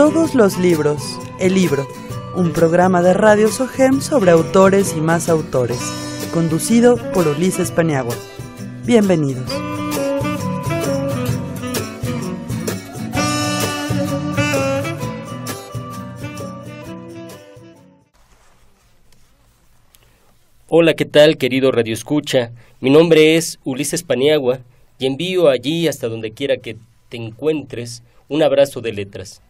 Todos los libros, El Libro, un programa de Radio SOGEM sobre autores y más autores, conducido por Ulises Paniagua. Bienvenidos. Hola, ¿qué tal, querido Radio Escucha? Mi nombre es Ulises Paniagua y envío allí, hasta donde quiera que te encuentres, un abrazo de letras.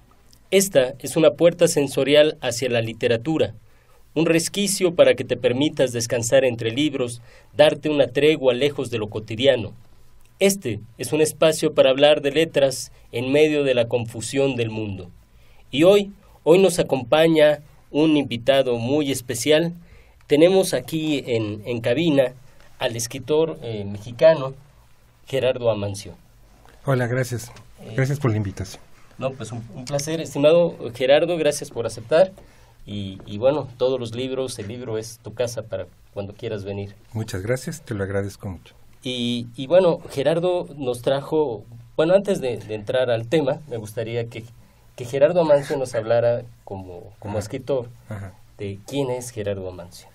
Esta es una puerta sensorial hacia la literatura, un resquicio para que te permitas descansar entre libros, darte una tregua lejos de lo cotidiano. Este es un espacio para hablar de letras en medio de la confusión del mundo. Y hoy nos acompaña un invitado muy especial. Tenemos aquí en cabina al escritor mexicano Gerardo Amancio. Hola, gracias. Gracias por la invitación. No, pues un placer, estimado Gerardo, gracias por aceptar. Y bueno, todos los libros, el libro es tu casa para cuando quieras venir. Muchas gracias, te lo agradezco mucho. Y bueno, Gerardo nos trajo, bueno, antes de entrar al tema, me gustaría que Gerardo Amancio nos hablara como escritor de quién es Gerardo Amancio.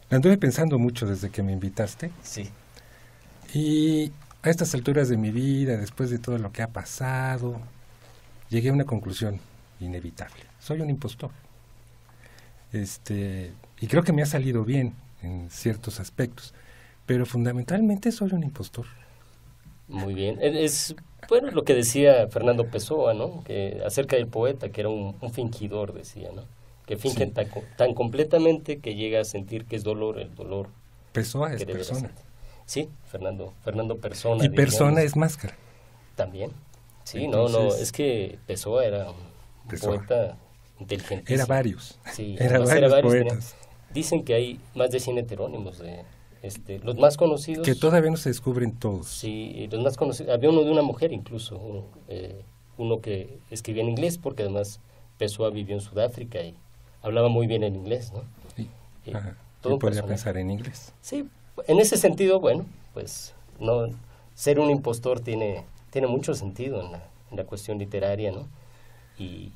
Anduve pensando mucho desde que me invitaste. Sí. Y a estas alturas de mi vida, después de todo lo que ha pasado, llegué a una conclusión inevitable. Soy un impostor. Y creo que me ha salido bien en ciertos aspectos, pero fundamentalmente soy un impostor. Muy bien. Es bueno lo que decía Fernando Pessoa, ¿no? Que acerca del poeta, que era un fingidor, decía, ¿no? Que fingen sí. tan completamente que llega a sentir que es dolor, el dolor. Pessoa es persona. Sí, Fernando Persona. Y persona es máscara. También. Sí, entonces, es que Pessoa era un poeta inteligente. Era varios. Sí, era varios poetas. Dicen que hay más de 100 heterónimos de los más conocidos. Que todavía no se descubren todos. Sí, los más conocidos. Había uno de una mujer incluso, uno que escribía en inglés, porque además Pessoa vivió en Sudáfrica y hablaba muy bien en inglés, ¿no? Sí. Todo podía pensar en inglés. Sí, en ese sentido, bueno, pues no ser un impostor tiene mucho sentido en la cuestión literaria, ¿no? Y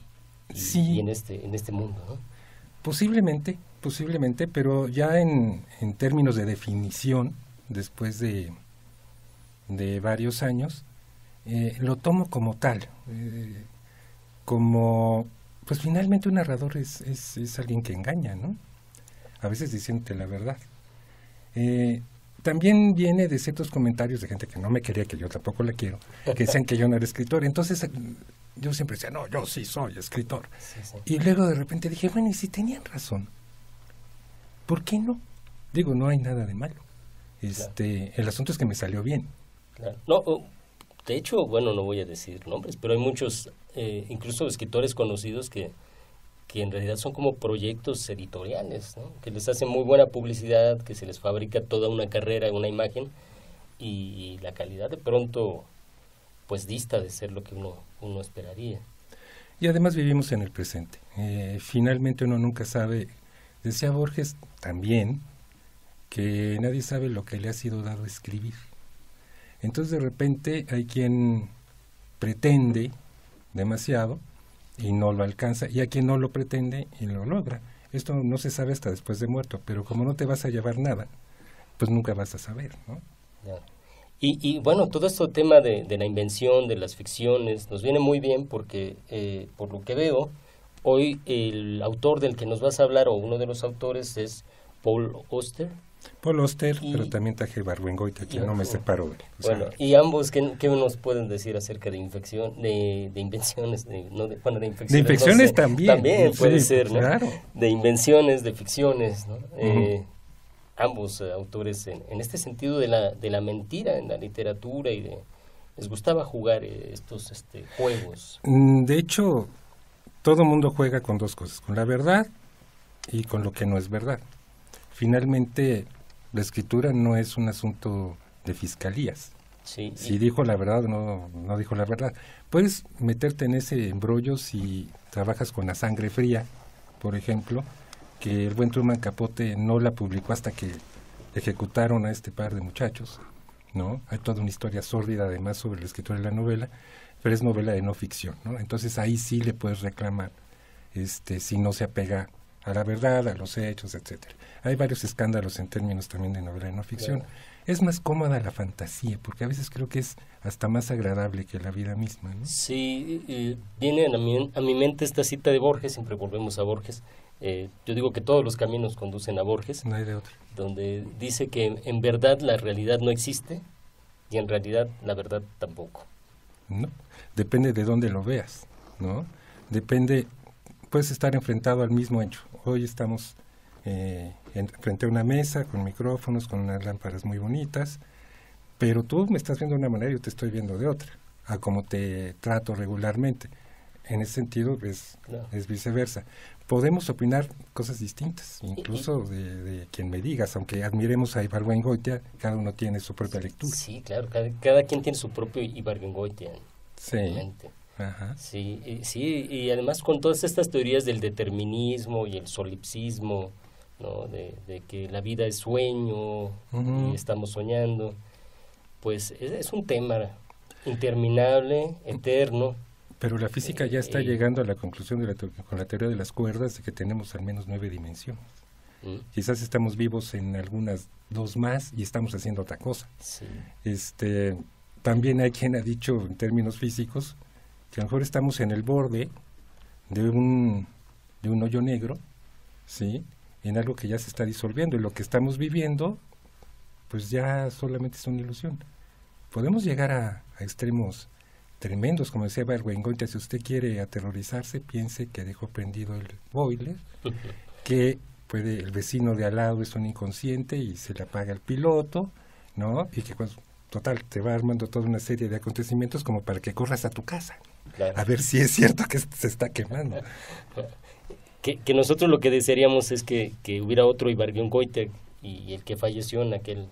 en este mundo, ¿no? Posiblemente, pero ya en términos de definición, después de varios años, lo tomo como tal, como, pues finalmente un narrador es alguien que engaña, ¿no? A veces diciéndote la verdad. También viene de ciertos comentarios de gente que no me quería, que yo tampoco la quiero, que decían que yo no era escritor. Entonces yo siempre decía, no, yo sí soy escritor. Sí. Y luego de repente dije, bueno, y si tenían razón, ¿por qué no? Digo, no hay nada de malo. Claro. El asunto es que me salió bien. Claro. No, de hecho, bueno, no voy a decir nombres, pero hay muchos, incluso escritores conocidos que en realidad son como proyectos editoriales, ¿no? Que les hacen muy buena publicidad, que se les fabrica toda una carrera, una imagen, y la calidad de pronto pues dista de ser lo que uno esperaría. Y además vivimos en el presente. Finalmente uno nunca sabe, decía Borges también, que nadie sabe lo que le ha sido dado a escribir. Entonces de repente hay quien pretende demasiado y no lo alcanza, y a quien no lo pretende y lo logra. Esto no se sabe hasta después de muerto, pero como no te vas a llevar nada, pues nunca vas a saber, ¿no? Ya. Y bueno, todo este tema de la invención, de las ficciones, nos viene muy bien porque, por lo que veo, hoy el autor del que nos vas a hablar, o uno de los autores, es Paul Auster. Paul Auster, pero también Taje Ibargüengoitia, que no me separo de él. Bueno, y ambos, ¿qué nos pueden decir acerca de invenciones? De infecciones. De infecciones no sé, también puede ser, ¿no? Claro. De invenciones, de ficciones, ¿no? Ambos autores en este sentido de la mentira en la literatura y les gustaba jugar estos juegos. De hecho, todo mundo juega con dos cosas, con la verdad y con lo que no es verdad. Finalmente, la escritura no es un asunto de fiscalías. Sí, si dijo la verdad o no dijo la verdad. Puedes meterte en ese embrollo si trabajas con la sangre fría, por ejemplo, que el buen Truman Capote no la publicó hasta que ejecutaron a este par de muchachos, ¿no? Hay toda una historia sórdida además sobre la escritura de la novela. pero es novela de no ficción, ¿no? Entonces ahí sí le puedes reclamar si no se apega a la verdad, a los hechos, etcétera. Hay varios escándalos en términos también de novela de no ficción. Claro. Es más cómoda la fantasía, porque a veces creo que es hasta más agradable que la vida misma, ¿no? Sí, viene a mi mente esta cita de Borges, siempre volvemos a Borges. Yo digo que todos los caminos conducen a Borges. No hay de otro. Donde dice que en verdad la realidad no existe y en realidad la verdad tampoco. No, depende de dónde lo veas, ¿no? Depende, puedes estar enfrentado al mismo hecho. Hoy estamos frente a una mesa con micrófonos, con unas lámparas muy bonitas, pero tú me estás viendo de una manera y yo te estoy viendo de otra, a como te trato regularmente. En ese sentido es viceversa. Podemos opinar cosas distintas, incluso de quien me digas, aunque admiremos a Ibargüengoitia, cada uno tiene su propia lectura. Sí, claro, cada quien tiene su propio Ibargüengoitia. Sí. Ajá. Sí, y además con todas estas teorías del determinismo y el solipsismo, ¿no? De que la vida es sueño y estamos soñando, pues es un tema interminable, eterno. Pero la física ya está llegando a la conclusión con la teoría de las cuerdas de que tenemos al menos 9 dimensiones. Quizás estamos vivos en algunas 2 más y estamos haciendo otra cosa. Sí. También hay quien ha dicho en términos físicos que a lo mejor estamos en el borde de un hoyo negro, ¿sí? En algo que ya se está disolviendo, y lo que estamos viviendo pues ya solamente es una ilusión. Podemos llegar a extremos tremendos, como decía Ibargüengoitia. Si usted quiere aterrorizarse, piense que dejó prendido el boiler, que el vecino de al lado es un inconsciente y se le apaga el piloto, ¿no? Y que pues, total, te va armando toda una serie de acontecimientos como para que corras a tu casa, claro, a ver si es cierto que se está quemando. Que nosotros lo que desearíamos es que hubiera otro Ibargüengoitia y el que falleció en aquel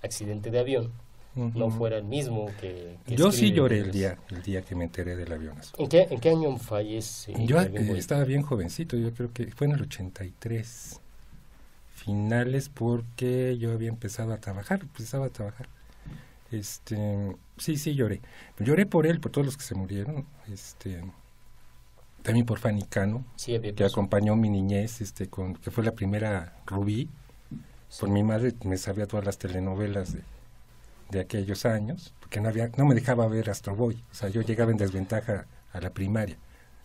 accidente de avión no fuera el mismo que yo sí lloré el día que me enteré del avionazo. ¿En qué año fallece? Yo estaba bien jovencito, yo creo que fue en el 83 finales, porque yo había empezado a trabajar. Sí lloré por él, por todos los que se murieron, también por Fanny Cano, que acompañó mi niñez, que fue la primera Rubí. Sí. Por mi madre me sabía todas las telenovelas de aquellos años, porque no me dejaba ver Astro Boy. O sea, yo llegaba en desventaja a la primaria.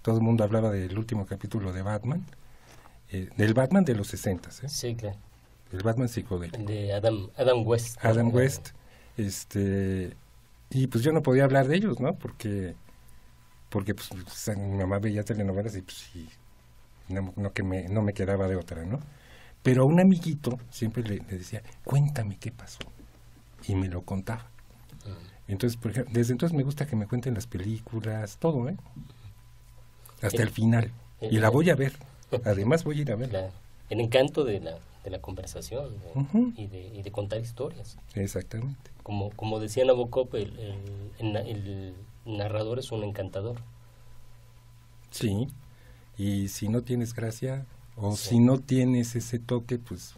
Todo el mundo hablaba del último capítulo de Batman, del Batman de los 60, ¿eh? Sí, claro. El Batman psicodélico. De Adam West. Adam West. Y pues yo no podía hablar de ellos, ¿no? Porque pues mi mamá veía telenovelas y pues no me quedaba de otra, ¿no? Pero a un amiguito siempre le decía, cuéntame qué pasó. Y me lo contaba. Entonces, por ejemplo, desde entonces me gusta que me cuenten las películas, todo, hasta el final. Y la voy a ver. Además voy a ir a verla. El encanto de la conversación y de contar historias. Exactamente. Como decía Nabokov, el narrador es un encantador. Sí. Y si no tienes gracia o si no tienes ese toque, pues...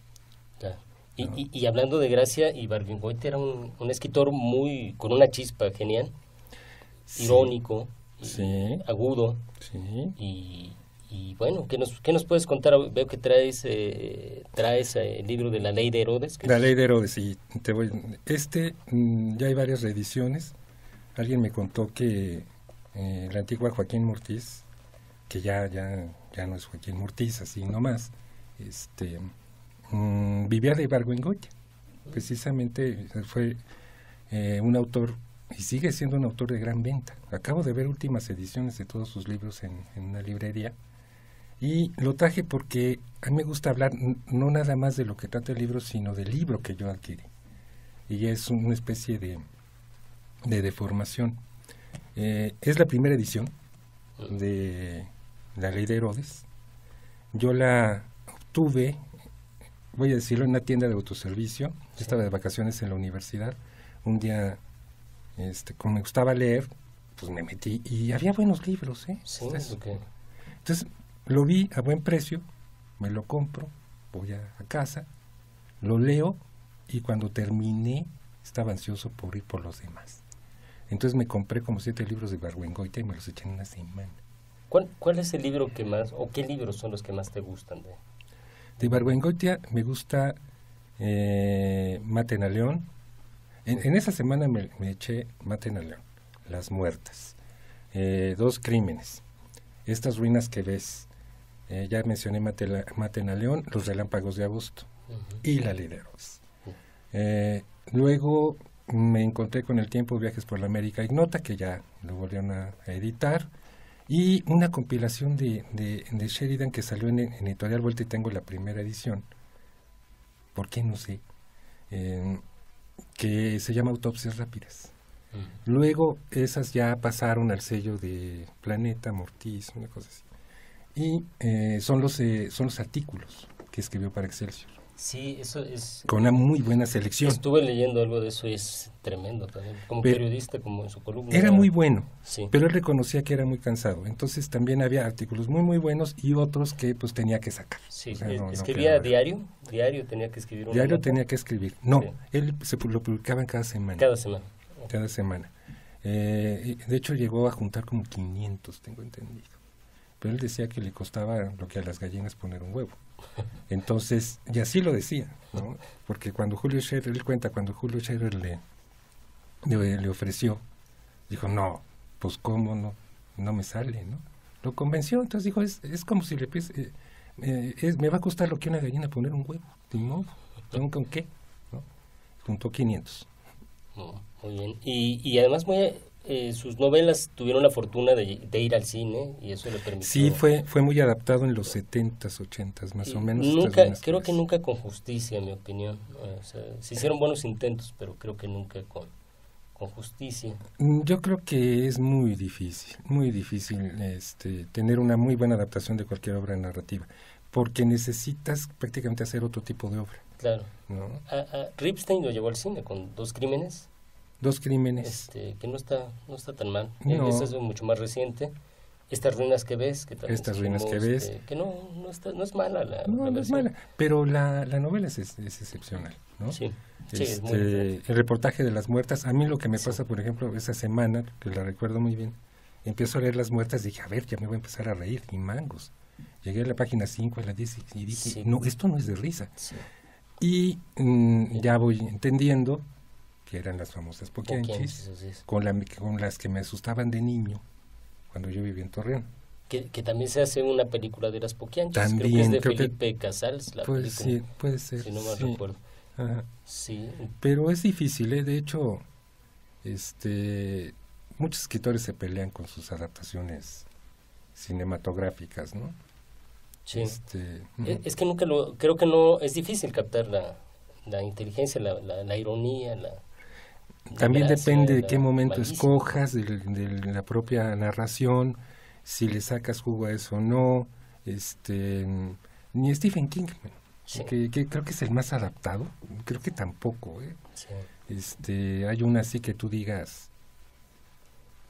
Claro. Y hablando de gracia, Ibargüengoitia era un escritor con una chispa genial, irónico, agudo. Sí. Y bueno, ¿qué nos puedes contar? Veo que traes el libro de La Ley de Herodes. La Ley de Herodes, sí. Ya hay varias reediciones. Alguien me contó que la antigua Joaquín Murtiz, que ya no es Joaquín Murtiz, así nomás, vivía de Ibargüengoitia. Precisamente fue un autor, y sigue siendo un autor de gran venta. Acabo de ver últimas ediciones de todos sus libros en una librería, y lo traje porque a mí me gusta hablar no nada más de lo que trata el libro, sino del libro que yo adquirí, y es una especie de deformación. Es la primera edición de La Ley de Herodes. Yo la obtuve, voy a decirlo, en una tienda de autoservicio. Yo estaba de vacaciones en la universidad. Un día, como me gustaba leer, pues me metí y había buenos libros, Sí, okay. Entonces lo vi a buen precio, me lo compro, voy a casa, lo leo, y cuando terminé estaba ansioso por ir por los demás. Entonces me compré como 7 libros de Ibargüengoitia y me los eché en una semana. ¿Cuál es el libro que más, o qué libros son los que más te gustan? De Ibargüengoitia me gusta Maten a León. En esa semana me eché Maten a León, Las Muertas, 2 crímenes, Estas ruinas que ves, ya mencioné Maten a León, Los relámpagos de agosto y La ley de Herodes. Luego me encontré con el tiempo Viajes por la América Ignota, que ya lo volvieron a editar, y una compilación de Sheridan que salió en Editorial Vuelta, y tengo la primera edición, ¿por qué? No sé, que se llama Autopsias Rápidas. Luego esas ya pasaron al sello de Planeta, Mortiz, una cosa así, y son los artículos que escribió para Excelsior. Sí, eso es... Con una muy buena selección. Estuve leyendo algo de eso y es tremendo también, como periodista, como en su columna. Era muy bueno, sí. Pero él reconocía que era muy cansado. Entonces también había artículos muy, muy buenos y otros que pues tenía que sacar. Sí, o sea, ¿escribía diario tenía que escribir una diario nota? Tenía que escribir. No, sí. Él lo publicaba cada semana. Cada semana. Cada semana. De hecho llegó a juntar como 500, tengo entendido. Pero él decía que le costaba lo que a las gallinas poner un huevo. Entonces, y así lo decía, ¿no? Porque cuando Julio Scherer, él cuenta, cuando Julio Scherer le ofreció, dijo, no, pues cómo no me sale, ¿no? Lo convenció, entonces dijo, es como si me va a costar lo que una gallina poner un huevo, ¿no? ¿Con qué? ¿No? Juntó 500. Muy bien, y además sus novelas tuvieron la fortuna de ir al cine y eso le permitió... Sí, fue muy adaptado en los 70s, 80s, más o menos. Creo que nunca con justicia, en mi opinión. O sea, se hicieron buenos intentos, pero creo que nunca con justicia. Yo creo que es muy difícil tener una muy buena adaptación de cualquier obra narrativa, porque necesitas prácticamente hacer otro tipo de obra. Claro. ¿No? A Ripstein lo llevó al cine con 2 crímenes. 2 crímenes. Que no está tan mal. No. Esa es mucho más reciente. Estas ruinas que ves, que también que no es mala la no es mala, pero la novela es excepcional, ¿no? Sí, es muy diferente. El reportaje de Las Muertas, a mí lo que me pasa, por ejemplo, esa semana, que la recuerdo muy bien, empiezo a leer Las Muertas, dije, a ver, ya me voy a empezar a reír, y mangos. Llegué a la página 5, a la 10, y dije, no, esto no es de risa. Sí. Y ya voy entendiendo que eran las famosas poquianchis, con las que me asustaban de niño cuando yo vivía en Torreón. Que también se hace una película de las poquianchis, también, creo que es de Felipe Casals, la película. Sí, puede ser. Si no mal recuerdo. Ajá. Sí. Pero es difícil, de hecho, muchos escritores se pelean con sus adaptaciones cinematográficas, ¿no? Sí. Es que creo que no, es difícil captar la inteligencia, la ironía, también gracia, depende de qué momento malicia. escojas, de la propia narración, si le sacas jugo a eso o no. Ni Stephen King, sí. que creo que es el más adaptado, creo que tampoco. Sí. Hay una así que tú digas,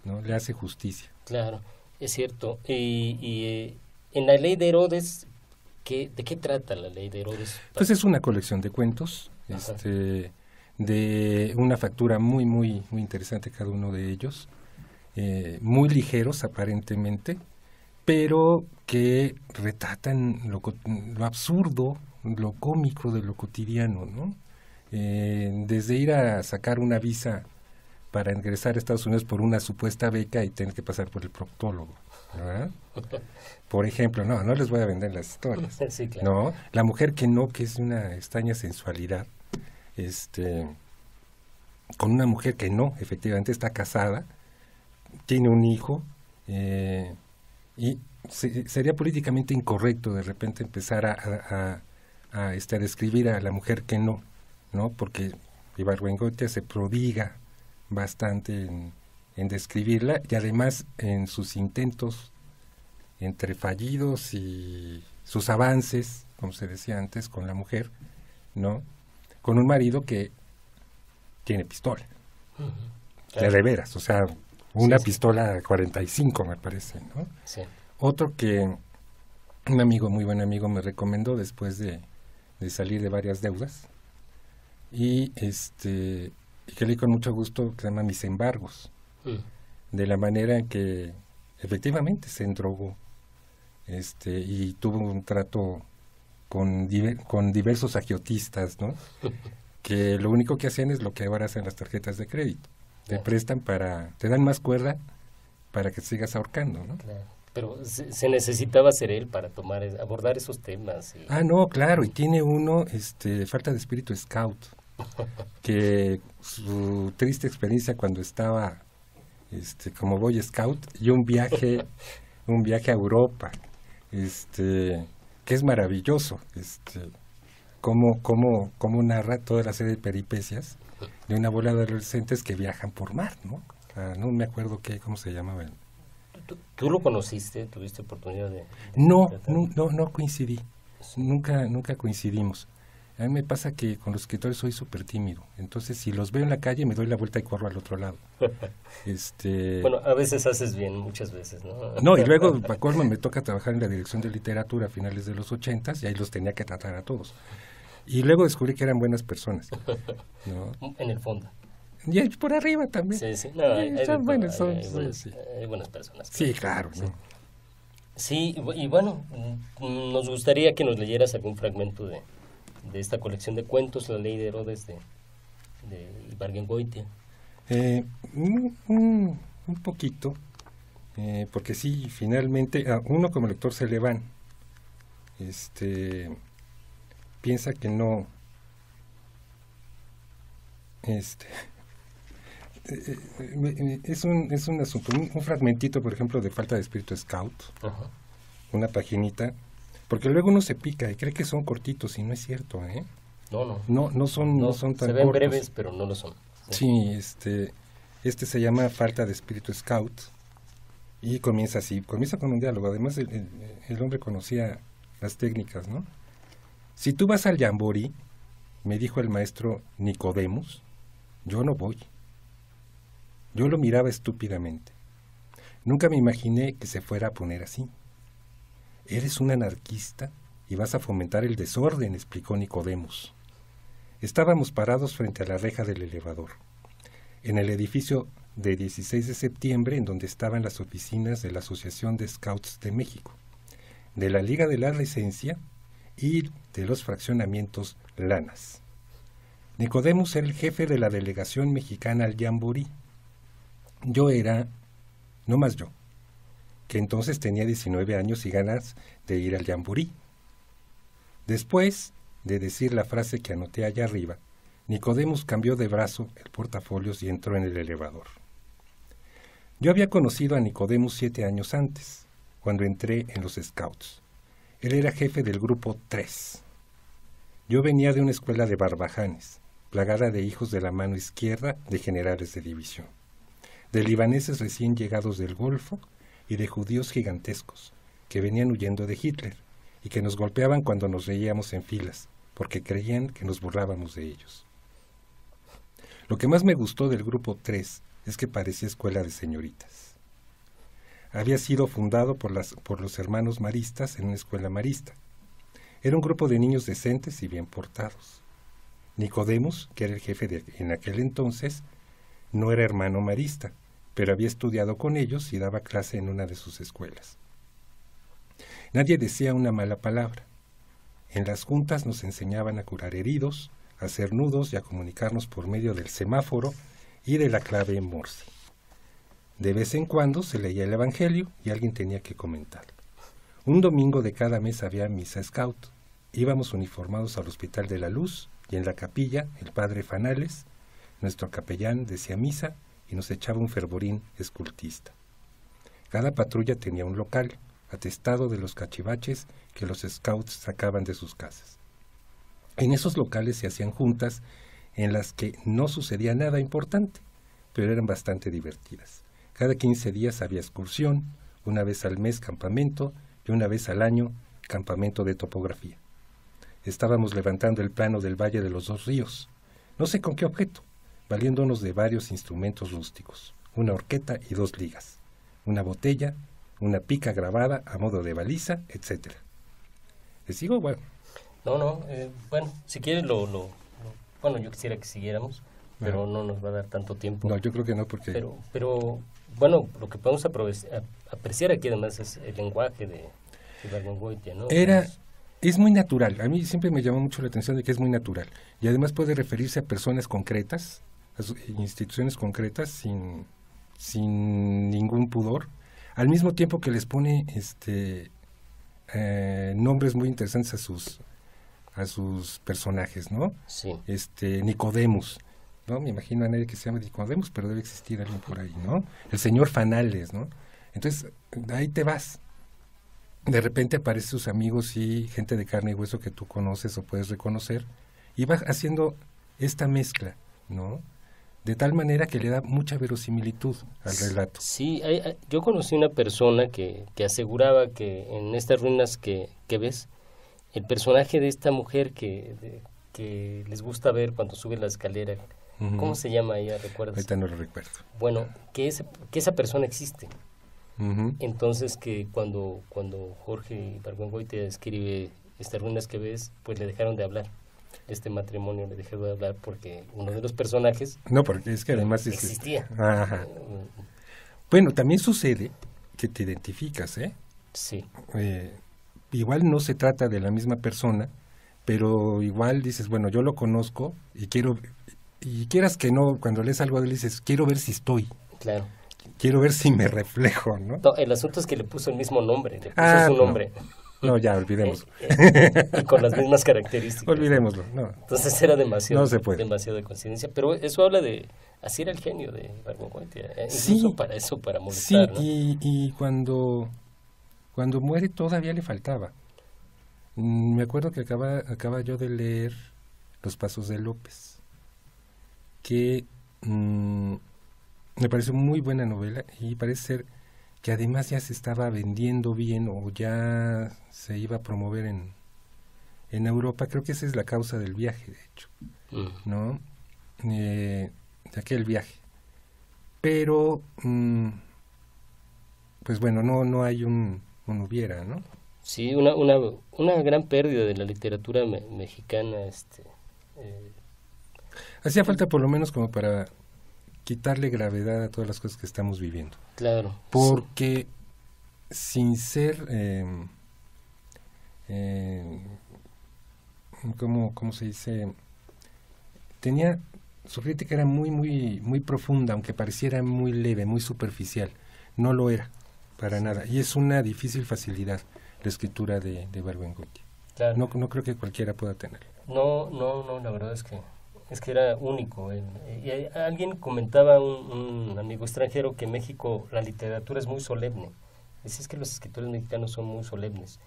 ¿no? Le hace justicia. Claro, es cierto. Y en La ley de Herodes, ¿de qué trata La ley de Herodes? Pues es una colección de cuentos, de una factura muy, muy, muy interesante cada uno de ellos, muy ligeros aparentemente, pero que retratan lo absurdo, lo cómico de lo cotidiano, ¿no? Desde ir a sacar una visa para ingresar a Estados Unidos por una supuesta beca y tener que pasar por el proctólogo, ¿verdad? Por ejemplo, no les voy a vender las historias. Sí, claro. No, la mujer que es una extraña sensualidad, con una mujer que efectivamente está casada, tiene un hijo, y sería políticamente incorrecto de repente empezar a describir a la mujer que no, porque Ibargüengoitia se prodiga bastante en describirla, y además en sus intentos entre fallidos y sus avances, como se decía antes, con la mujer, ¿no? Con un marido que tiene pistola, Claro. de veras, o sea, una pistola 45 me parece, ¿no? Sí. Otro que un muy buen amigo me recomendó después de salir de varias deudas, y que leí con mucho gusto, que se llama Mis Embargos, de la manera en que efectivamente se endrogó, y tuvo un trato con diversos agiotistas, ¿no? Que lo único que hacían es lo que ahora hacen las tarjetas de crédito. Te prestan te dan más cuerda para que sigas ahorcando, ¿no? Claro. Pero se necesitaba ser él para abordar esos temas. No, claro, y tiene uno, falta de espíritu scout, que su triste experiencia cuando estaba, como Boy Scout, y un viaje a Europa, que es maravilloso, cómo narra toda la serie de peripecias de una bola de adolescentes que viajan por mar, ¿no? No me acuerdo cómo se llamaba. ¿Tú lo conociste? ¿Tuviste oportunidad de No coincidí. Nunca coincidimos. A mí me pasa que con los escritores soy súper tímido. Entonces, si los veo en la calle, me doy la vuelta y corro al otro lado. Bueno, a veces haces bien, muchas veces, ¿no? No, y luego, para colmo, me toca trabajar en la dirección de literatura a finales de los 80s y ahí los tenía que tratar a todos. Y luego descubrí que eran buenas personas, ¿no? En el fondo. Y por arriba también. Sí. No, hay buenas personas. Sí, claro. Sí. ¿No? Sí, y bueno, nos gustaría que nos leyeras algún fragmento de esta colección de cuentos, La Ley de Herodes, de Ibargüengoitia. Un poquito, porque sí, finalmente, uno como lector se le van. Piensa que no... es un asunto, un fragmentito, por ejemplo, de falta de espíritu scout, Ajá. Una paginita, porque luego uno se pica y cree que son cortitos y no es cierto, No son tan se ven cortos. breves, pero no lo son. Sí, se llama Falta de espíritu scout y comienza con un diálogo. Además el hombre conocía las técnicas, ¿no? Si tú vas al Jamboree, me dijo el maestro Nicodemus, yo no voy. Yo lo miraba estúpidamente. Nunca me imaginé que se fuera a poner así. Eres un anarquista y vas a fomentar el desorden, explicó Nicodemus. Estábamos parados frente a la reja del elevador, en el edificio de 16 de septiembre, en donde estaban las oficinas de la Asociación de Scouts de México, de la Liga de la Adolescencia y de los fraccionamientos Lanas. Nicodemus era el jefe de la delegación mexicana al Jamboree. Yo era, no más yo, que entonces tenía 19 años y ganas de ir al Jamboree. Después de decir la frase que anoté allá arriba, Nicodemus cambió de brazo el portafolios y entró en el elevador. Yo había conocido a Nicodemus 7 años antes, cuando entré en los Scouts. Él era jefe del grupo 3. Yo venía de una escuela de barbajanes, plagada de hijos de la mano izquierda de generales de división, de libaneses recién llegados del Golfo y de judíos gigantescos que venían huyendo de Hitler y que nos golpeaban cuando nos reíamos en filas, porque creían que nos burlábamos de ellos. Lo que más me gustó del grupo 3 es que parecía escuela de señoritas. Había sido fundado por los hermanos maristas en una escuela marista. Era un grupo de niños decentes y bien portados. Nicodemus, que era el jefe en aquel entonces, no era hermano marista, pero había estudiado con ellos y daba clase en una de sus escuelas. Nadie decía una mala palabra. En las juntas nos enseñaban a curar heridos, a hacer nudos y a comunicarnos por medio del semáforo y de la clave Morse. De vez en cuando se leía el Evangelio y alguien tenía que comentar. Un domingo de cada mes había misa scout. Íbamos uniformados al Hospital de la Luz y en la capilla el padre Fanales, nuestro capellán, decía misa y nos echaba un fervorín escultista. Cada patrulla tenía un local, atestado de los cachivaches que los scouts sacaban de sus casas. En esos locales se hacían juntas en las que no sucedía nada importante, pero eran bastante divertidas. Cada 15 días había excursión, una vez al mes campamento y una vez al año campamento de topografía. Estábamos levantando el plano del Valle de los Dos Ríos, no sé con qué objeto, valiéndonos de varios instrumentos rústicos, una horqueta y 2 ligas, una botella, una pica grabada a modo de baliza, etc. ¿Les sigo? Bueno. No, bueno, si quieres bueno, yo quisiera que siguiéramos. pero no nos va a dar tanto tiempo. No, yo creo que no, porque... Pero bueno, lo que podemos apreciar aquí además es el lenguaje de Ibargüengoitia, ¿no? Es muy natural. A mí siempre me llamó mucho la atención de que es muy natural. Y además puede referirse a personas concretas, a instituciones concretas, sin ningún pudor. Al mismo tiempo que les pone nombres muy interesantes a sus personajes, ¿no? Sí. Nicodemus, ¿no? Me imagino a nadie que se llame Nicodemus, pero debe existir alguien por ahí, ¿no? El señor Fanales, ¿no? Entonces, ahí te vas. De repente aparecen sus amigos y gente de carne y hueso que tú conoces o puedes reconocer, y vas haciendo esta mezcla, ¿no? De tal manera que le da mucha verosimilitud al relato. Sí, yo conocí una persona que aseguraba que en estas ruinas que ves, el personaje de esta mujer que les gusta ver cuando sube la escalera, ¿cómo se llama ella? ¿Recuerdas? Ahorita no lo recuerdo. Bueno, que esa persona existe. Uh-huh. Entonces que cuando Jorge Ibargüengoitia escribe estas ruinas que ves, pues le dejaron de hablar. Este matrimonio le dejó de hablar porque uno de los personajes... No, porque es que además... existía. Ajá. Bueno, también sucede que te identificas, ¿eh? Sí. Igual no se trata de la misma persona, pero igual dices, bueno, yo lo conozco y quieras que no, cuando lees algo de él dices, quiero ver si estoy. Claro. Quiero ver si me reflejo, ¿no? No, el asunto es que le puso el mismo nombre, le puso su nombre. No, ya, olvidémoslo. Y con las mismas características. Olvidémoslo, no. Entonces era demasiado, no se puede. Demasiado de coincidencia. Pero eso habla de... Así era el genio de Ibargüengoitia. Sí, incluso para eso, para molestar, sí, ¿no? y cuando muere todavía le faltaba. Me acuerdo que acaba yo de leer Los Pasos de López, que me pareció muy buena novela y parece ser que además ya se estaba vendiendo bien o ya se iba a promover en Europa. Creo que esa es la causa del viaje, de hecho, ¿no? De aquel viaje. Pero, pues bueno, no hay un hubiera, ¿no? Sí, una gran pérdida de la literatura mexicana. Hacía falta por lo menos como para quitarle gravedad a todas las cosas que estamos viviendo. Claro. Porque sin ser, ¿cómo se dice? Su crítica era muy, muy, muy profunda, aunque pareciera muy leve, muy superficial. No lo era, para nada. Y es una difícil facilidad la escritura de Ibargüengoitia. Claro. No creo que cualquiera pueda tenerla. No, la verdad es que era único. Y alguien comentaba, un amigo extranjero, que en México la literatura es muy solemne. Dice, es que los escritores mexicanos son muy solemnes.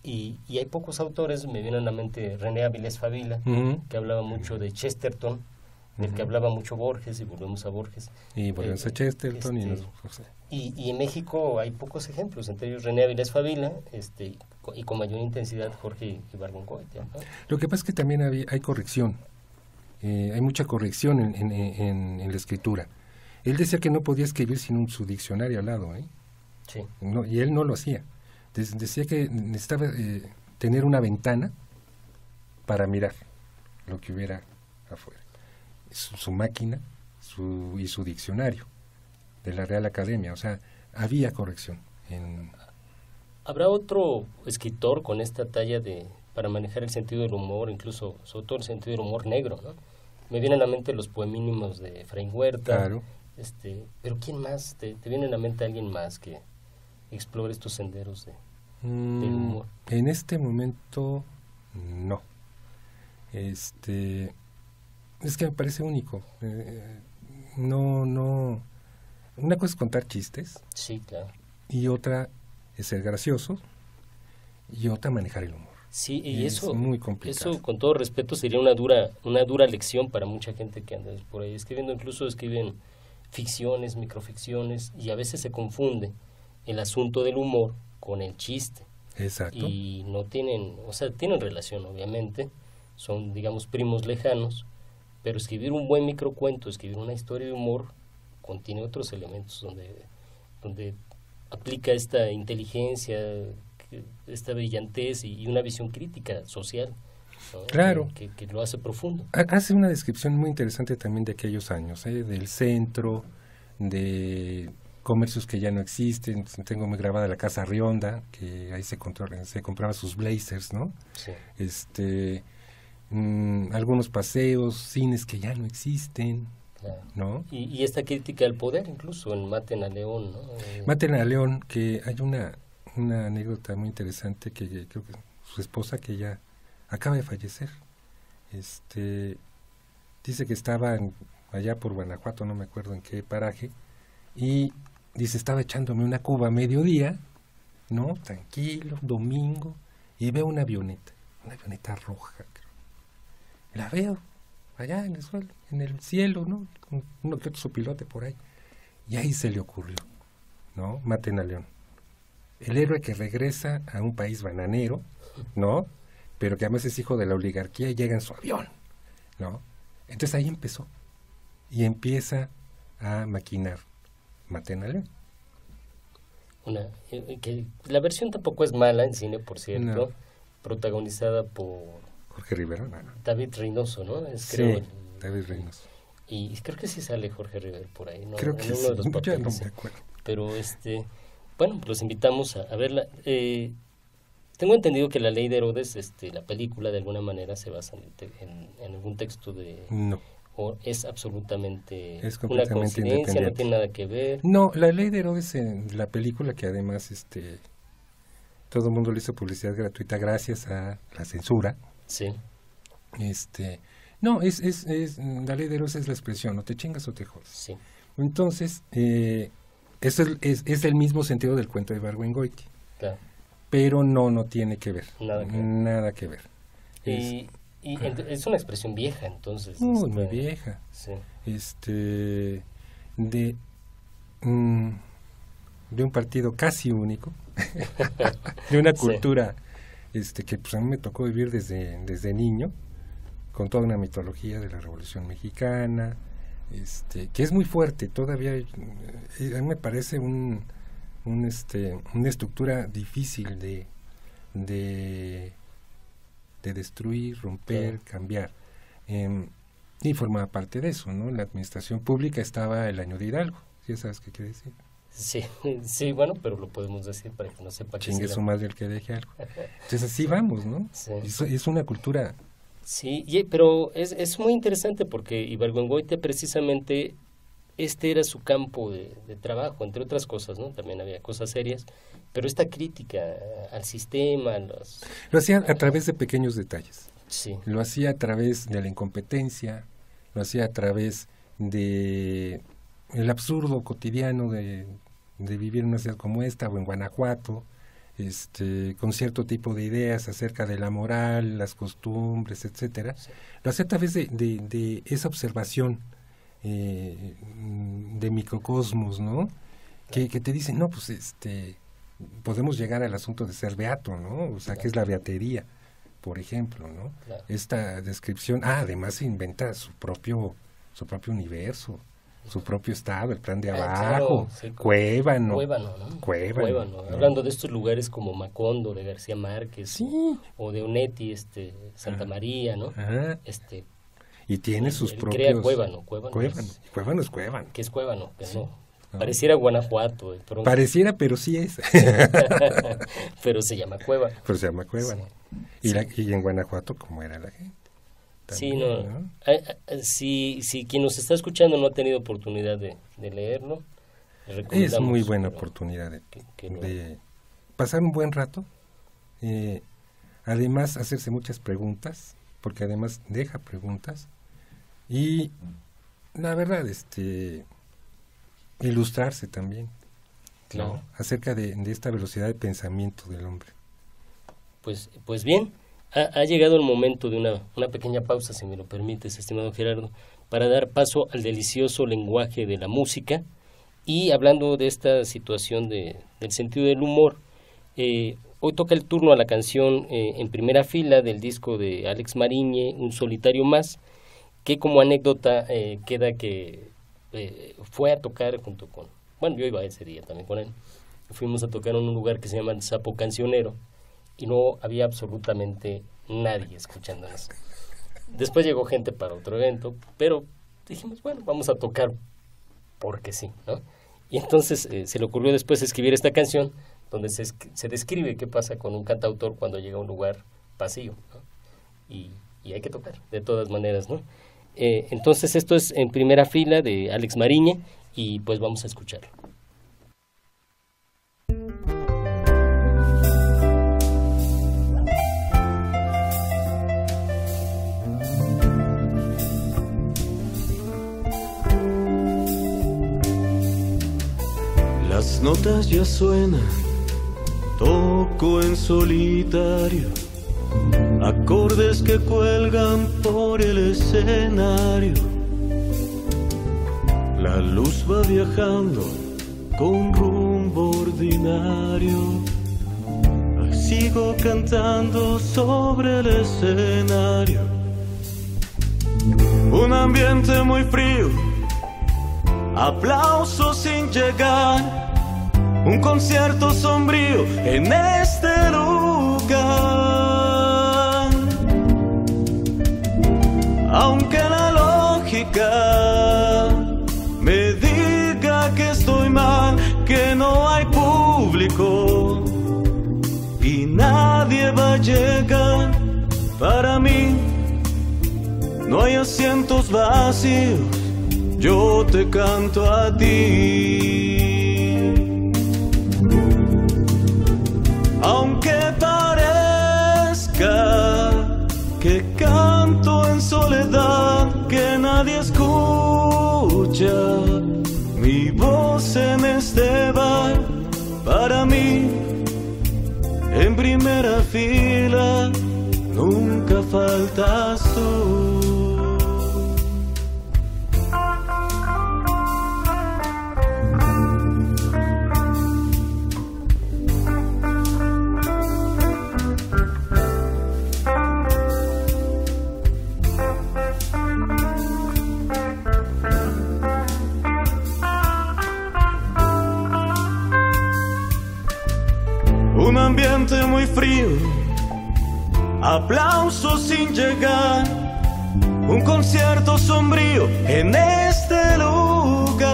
Y hay pocos autores, me viene a la mente René Avilés Favila, que hablaba mucho de Chesterton, del que hablaba mucho Borges, y volvemos a Borges. Y volvemos a Chesterton. Y en México hay pocos ejemplos, entre ellos René Avilés Favila, y con mayor intensidad Jorge Ibargüengoitia, ¿no? Lo que pasa es que también hay corrección. Hay mucha corrección en la escritura. Él decía que no podía escribir sin su diccionario al lado, ¿eh? Sí. No, y él no lo hacía. Decía que necesitaba tener una ventana para mirar lo que hubiera afuera. Su máquina y su diccionario de la Real Academia. O sea, había corrección. ¿Habrá otro escritor con esta talla para manejar el sentido del humor, incluso sobre todo el sentido del humor negro, ¿no? Me vienen a la mente los poemínimos de Efraín Huerta. Claro. Pero ¿quién más? ¿Te viene a la mente alguien más que explore estos senderos del humor? En este momento, no. Es que me parece único. No. Una cosa es contar chistes. Sí, claro. Y otra es ser gracioso. Y otra manejar el humor. Sí, y es muy complicado. Eso, con todo respeto, sería una dura lección para mucha gente que anda por ahí escribiendo. Incluso escriben ficciones, microficciones, y a veces se confunde el asunto del humor con el chiste. Exacto. Y no tienen, tienen relación, obviamente, son, digamos, primos lejanos, pero escribir un buen microcuento, escribir una historia de humor, contiene otros elementos donde aplica esta inteligencia, esta brillantez y una visión crítica social ¿no? Claro. Que lo hace profundo. Hace una descripción muy interesante también de aquellos años, del centro, de comercios que ya no existen. Tengo muy grabada la Casa Rionda, que ahí se compraba sus blazers, ¿no? Sí. Algunos paseos, cines que ya no existen, Claro. ¿no? Y esta crítica al poder, incluso en Maten a León, ¿no? Maten a León, que hay una anécdota muy interesante que creo que su esposa, que ya acaba de fallecer, dice que estaba allá por Guanajuato, no me acuerdo en qué paraje, y dice, estaba echándome una cuba a mediodía, ¿no? Tranquilo, domingo, y veo una avioneta roja, creo. La veo allá en el suelo, en el cielo, ¿no? Con uno que otro su pilote por ahí. Y ahí se le ocurrió, ¿no? Maten a León. El héroe que regresa a un país bananero, ¿no? Pero que además es hijo de la oligarquía y llega en su avión, ¿no? Entonces ahí empezó. Y empieza a maquinar Maten a León. Que la versión tampoco es mala en cine, por cierto, No. protagonizada por Jorge Rivera, ¿no? David Reynoso, ¿no? Sí, David Reynoso. Y creo que sí sale Jorge Rivera por ahí, ¿no? Creo que en uno sí, de los ya papeles, no me acuerdo. Pero bueno, los invitamos a verla. Tengo entendido que La Ley de Herodes, la película de alguna manera se basa en algún texto de... No. ¿O es absolutamente Es una completamente coincidencia, independiente. no tiene nada que ver? No, La Ley de Herodes, en la película, que además todo el mundo le hizo publicidad gratuita gracias a la censura. Sí. No, La Ley de Herodes es la expresión, no te chingas o te jodes. Sí. Entonces, eso es el mismo sentido del cuento de Ibargüengoitia, Claro. pero no tiene que ver. Nada que ver. Es Es una expresión vieja, entonces. muy vieja. Sí. De un partido casi único, de una cultura que pues a mí me tocó vivir desde niño, con toda una mitología de la Revolución Mexicana, que es muy fuerte todavía. A mí me parece una estructura difícil de destruir, romper, cambiar, y formaba parte de eso, ¿no? La administración pública estaba el año de Hidalgo, ¿sí sabes qué quiere decir? Sí, bueno, pero lo podemos decir para que no sepa. Chingue su madre el que deje algo. Entonces así vamos, ¿no? Sí. Es una cultura. Sí, pero es muy interesante porque Ibargüengoitia precisamente era su campo de trabajo, entre otras cosas, ¿no? También había cosas serias, pero esta crítica al sistema, Lo hacía a través de pequeños detalles. Sí. Lo hacía a través de la incompetencia, lo hacía a través de el absurdo cotidiano de vivir en una ciudad como esta o en Guanajuato, con cierto tipo de ideas acerca de la moral, las costumbres, etcétera. Sí. Lo hacía a través de esa observación de microcosmos, ¿no? Que te dicen, no, pues podemos llegar al asunto de ser beato, ¿no? O sea, ¿qué es la beatería? Por ejemplo, ¿no? Claro. Esta descripción, además se inventa su propio universo, su propio estado, el plan de abajo, claro, sí, Cuébano, ¿no? Cuébano, ¿no? Hablando de estos lugares como Macondo, de García Márquez, sí, o de Onetti, Santa María, ¿no? Ajá. Y tiene sus propios... Crea Cuébano. Cuébano es Cuébano. ¿Qué es Cuébano? Que sí. No. Pareciera Guanajuato. Pareciera, pero sí es. Pero se llama Cueva. Pero se llama Cuébano. Sí. Y en Guanajuato, ¿cómo era la gente? También, ¿no? Si quien nos está escuchando no ha tenido oportunidad de leerlo, es muy buena oportunidad de pasar un buen rato, además hacerse muchas preguntas, porque además deja preguntas, y la verdad, ilustrarse también, claro, ¿no? Acerca de esta velocidad de pensamiento del hombre. Pues bien, ha llegado el momento de una pequeña pausa, si me lo permites, estimado Gerardo, para dar paso al delicioso lenguaje de la música. Y hablando de esta situación del sentido del humor, hoy toca el turno a la canción en primera fila del disco de Alex Mariñe, Un solitario más, que como anécdota queda que fue a tocar junto con... Bueno, yo iba ese día también con él. Fuimos a tocar en un lugar que se llama el Sapo Cancionero, y no había absolutamente nadie escuchándonos. Después llegó gente para otro evento, pero dijimos, bueno, vamos a tocar porque sí, ¿no? Y entonces se le ocurrió después escribir esta canción donde se describe qué pasa con un cantautor cuando llega a un lugar vacío, ¿no? Y hay que tocar, de todas maneras, ¿no? Entonces esto es En primera fila de Alex Mariña y pues vamos a escucharlo. Las notas ya suenan, toco en solitario, acordes que cuelgan por el escenario. La luz va viajando con rumbo ordinario. Sigo cantando sobre el escenario. Un ambiente muy frío, aplausos sin llegar. Un concierto sombrío en este lugar. Aunque la lógica me diga que estoy mal, que no hay público y nadie va a llegar, para mí no hay asientos vacíos, yo te canto a ti. Aunque parezca que canto en soledad, que nadie escucha mi voz en este bar, para mí en primera fila nunca faltas tú. Un ambiente muy frío, aplausos sin llegar, un concierto sombrío en este lugar.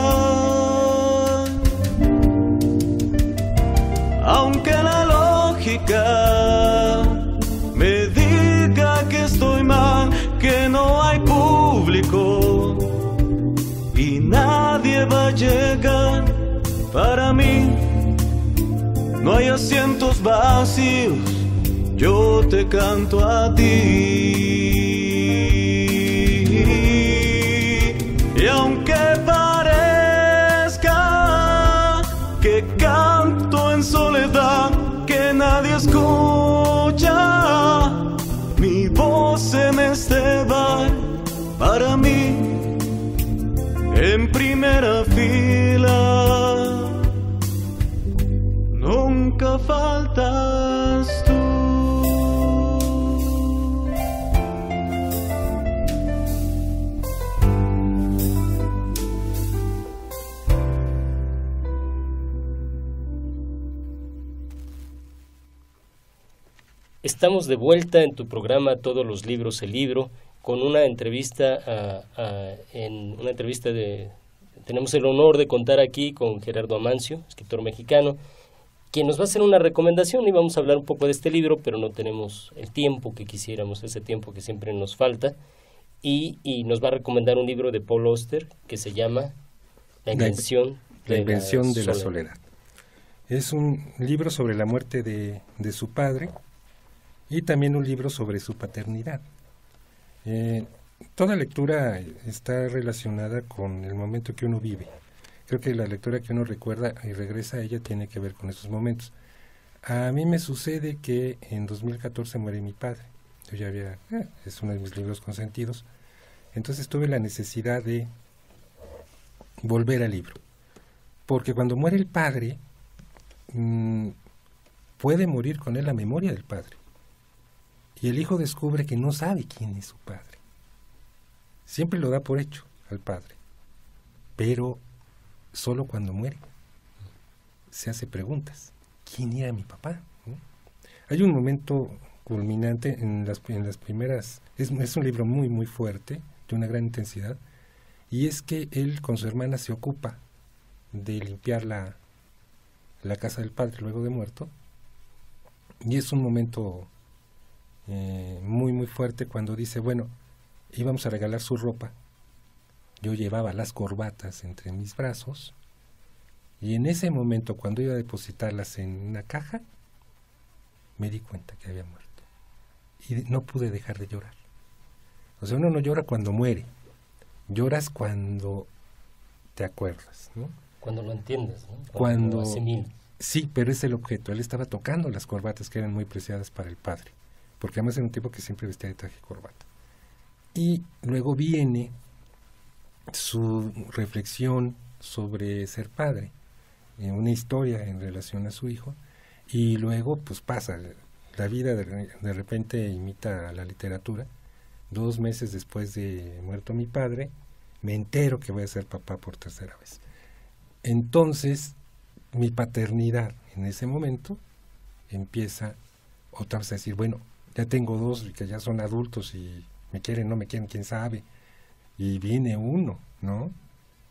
Aunque la lógica me diga que estoy mal, que no hay público y nadie va a llegar, para mí no hay asientos vacíos, yo te canto a ti. Y aunque parezca que canto en soledad, que nadie escucha mi voz en este bar, para mí en primera fila nunca faltas tú. Estamos de vuelta en tu programa Todos los libros, el libro, con una entrevista tenemos el honor de contar aquí con Gerardo Amancio, escritor mexicano, quien nos va a hacer una recomendación y vamos a hablar un poco de este libro, pero no tenemos el tiempo que quisiéramos, ese tiempo que siempre nos falta, y nos va a recomendar un libro de Paul Auster que se llama La invención de la soledad. Es un libro sobre la muerte de su padre y también un libro sobre su paternidad. Toda lectura está relacionada con el momento que uno vive. Creo que la lectura que uno recuerda y regresa a ella tiene que ver con esos momentos. A mí me sucede que en 2014 muere mi padre. Yo ya había, es uno de mis libros consentidos. Entonces tuve la necesidad de volver al libro. Porque cuando muere el padre, puede morir con él la memoria del padre. Y el hijo descubre que no sabe quién es su padre. Siempre lo da por hecho al padre. Pero solo cuando muere se hace preguntas. ¿Quién era mi papá? Hay un momento culminante en las primeras, es un libro muy, muy fuerte, de una gran intensidad, y es que él con su hermana se ocupa de limpiar la casa del padre luego de muerto, y es un momento muy, muy fuerte cuando dice, bueno, íbamos a regalar su ropa, yo llevaba las corbatas entre mis brazos, y en ese momento, cuando iba a depositarlas en una caja, me di cuenta que había muerto. Y no pude dejar de llorar. O sea, uno no llora cuando muere. Lloras cuando te acuerdas, ¿no? Cuando lo entiendes, ¿no? Cuando lo asimilas. Sí, pero es el objeto. Él estaba tocando las corbatas que eran muy preciadas para el padre. Porque además era un tipo que siempre vestía de traje y corbata. Y luego viene su reflexión sobre ser padre, una historia en relación a su hijo, y luego pues pasa, la vida de repente imita a la literatura. 2 meses después de muerto mi padre, me entero que voy a ser papá por 3ª vez. Entonces, mi paternidad en ese momento empieza otra vez a decir, bueno, ya tengo 2 que ya son adultos y me quieren, no me quieren, quién sabe, y viene uno, ¿no?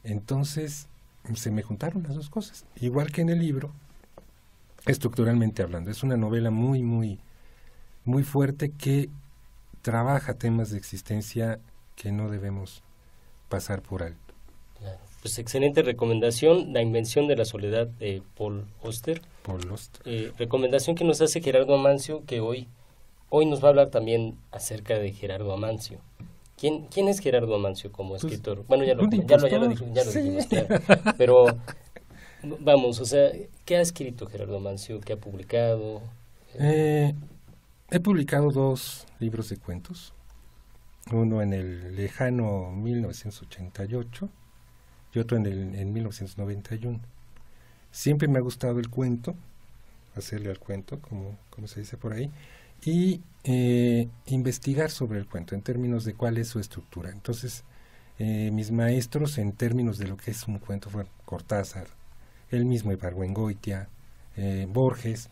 Entonces se me juntaron las 2 cosas, igual que en el libro, estructuralmente hablando. Es una novela muy, muy, muy fuerte que trabaja temas de existencia que no debemos pasar por alto. Claro. Pues excelente recomendación, La invención de la soledad de Paul Auster. Recomendación que nos hace Gerardo Amancio, que hoy nos va a hablar también acerca de Gerardo Amancio. ¿Quién es Gerardo Amancio como escritor? Bueno, ya lo dijimos, claro. Pero vamos, o sea, ¿qué ha escrito Gerardo Amancio? ¿Qué ha publicado? He publicado 2 libros de cuentos, uno en el lejano 1988 y otro en 1991. Siempre me ha gustado el cuento, hacerle al cuento, como se dice por ahí, y investigar sobre el cuento en términos de cuál es su estructura. Entonces, mis maestros en términos de lo que es un cuento fueron Cortázar, él mismo Ibargüengoitia, Borges,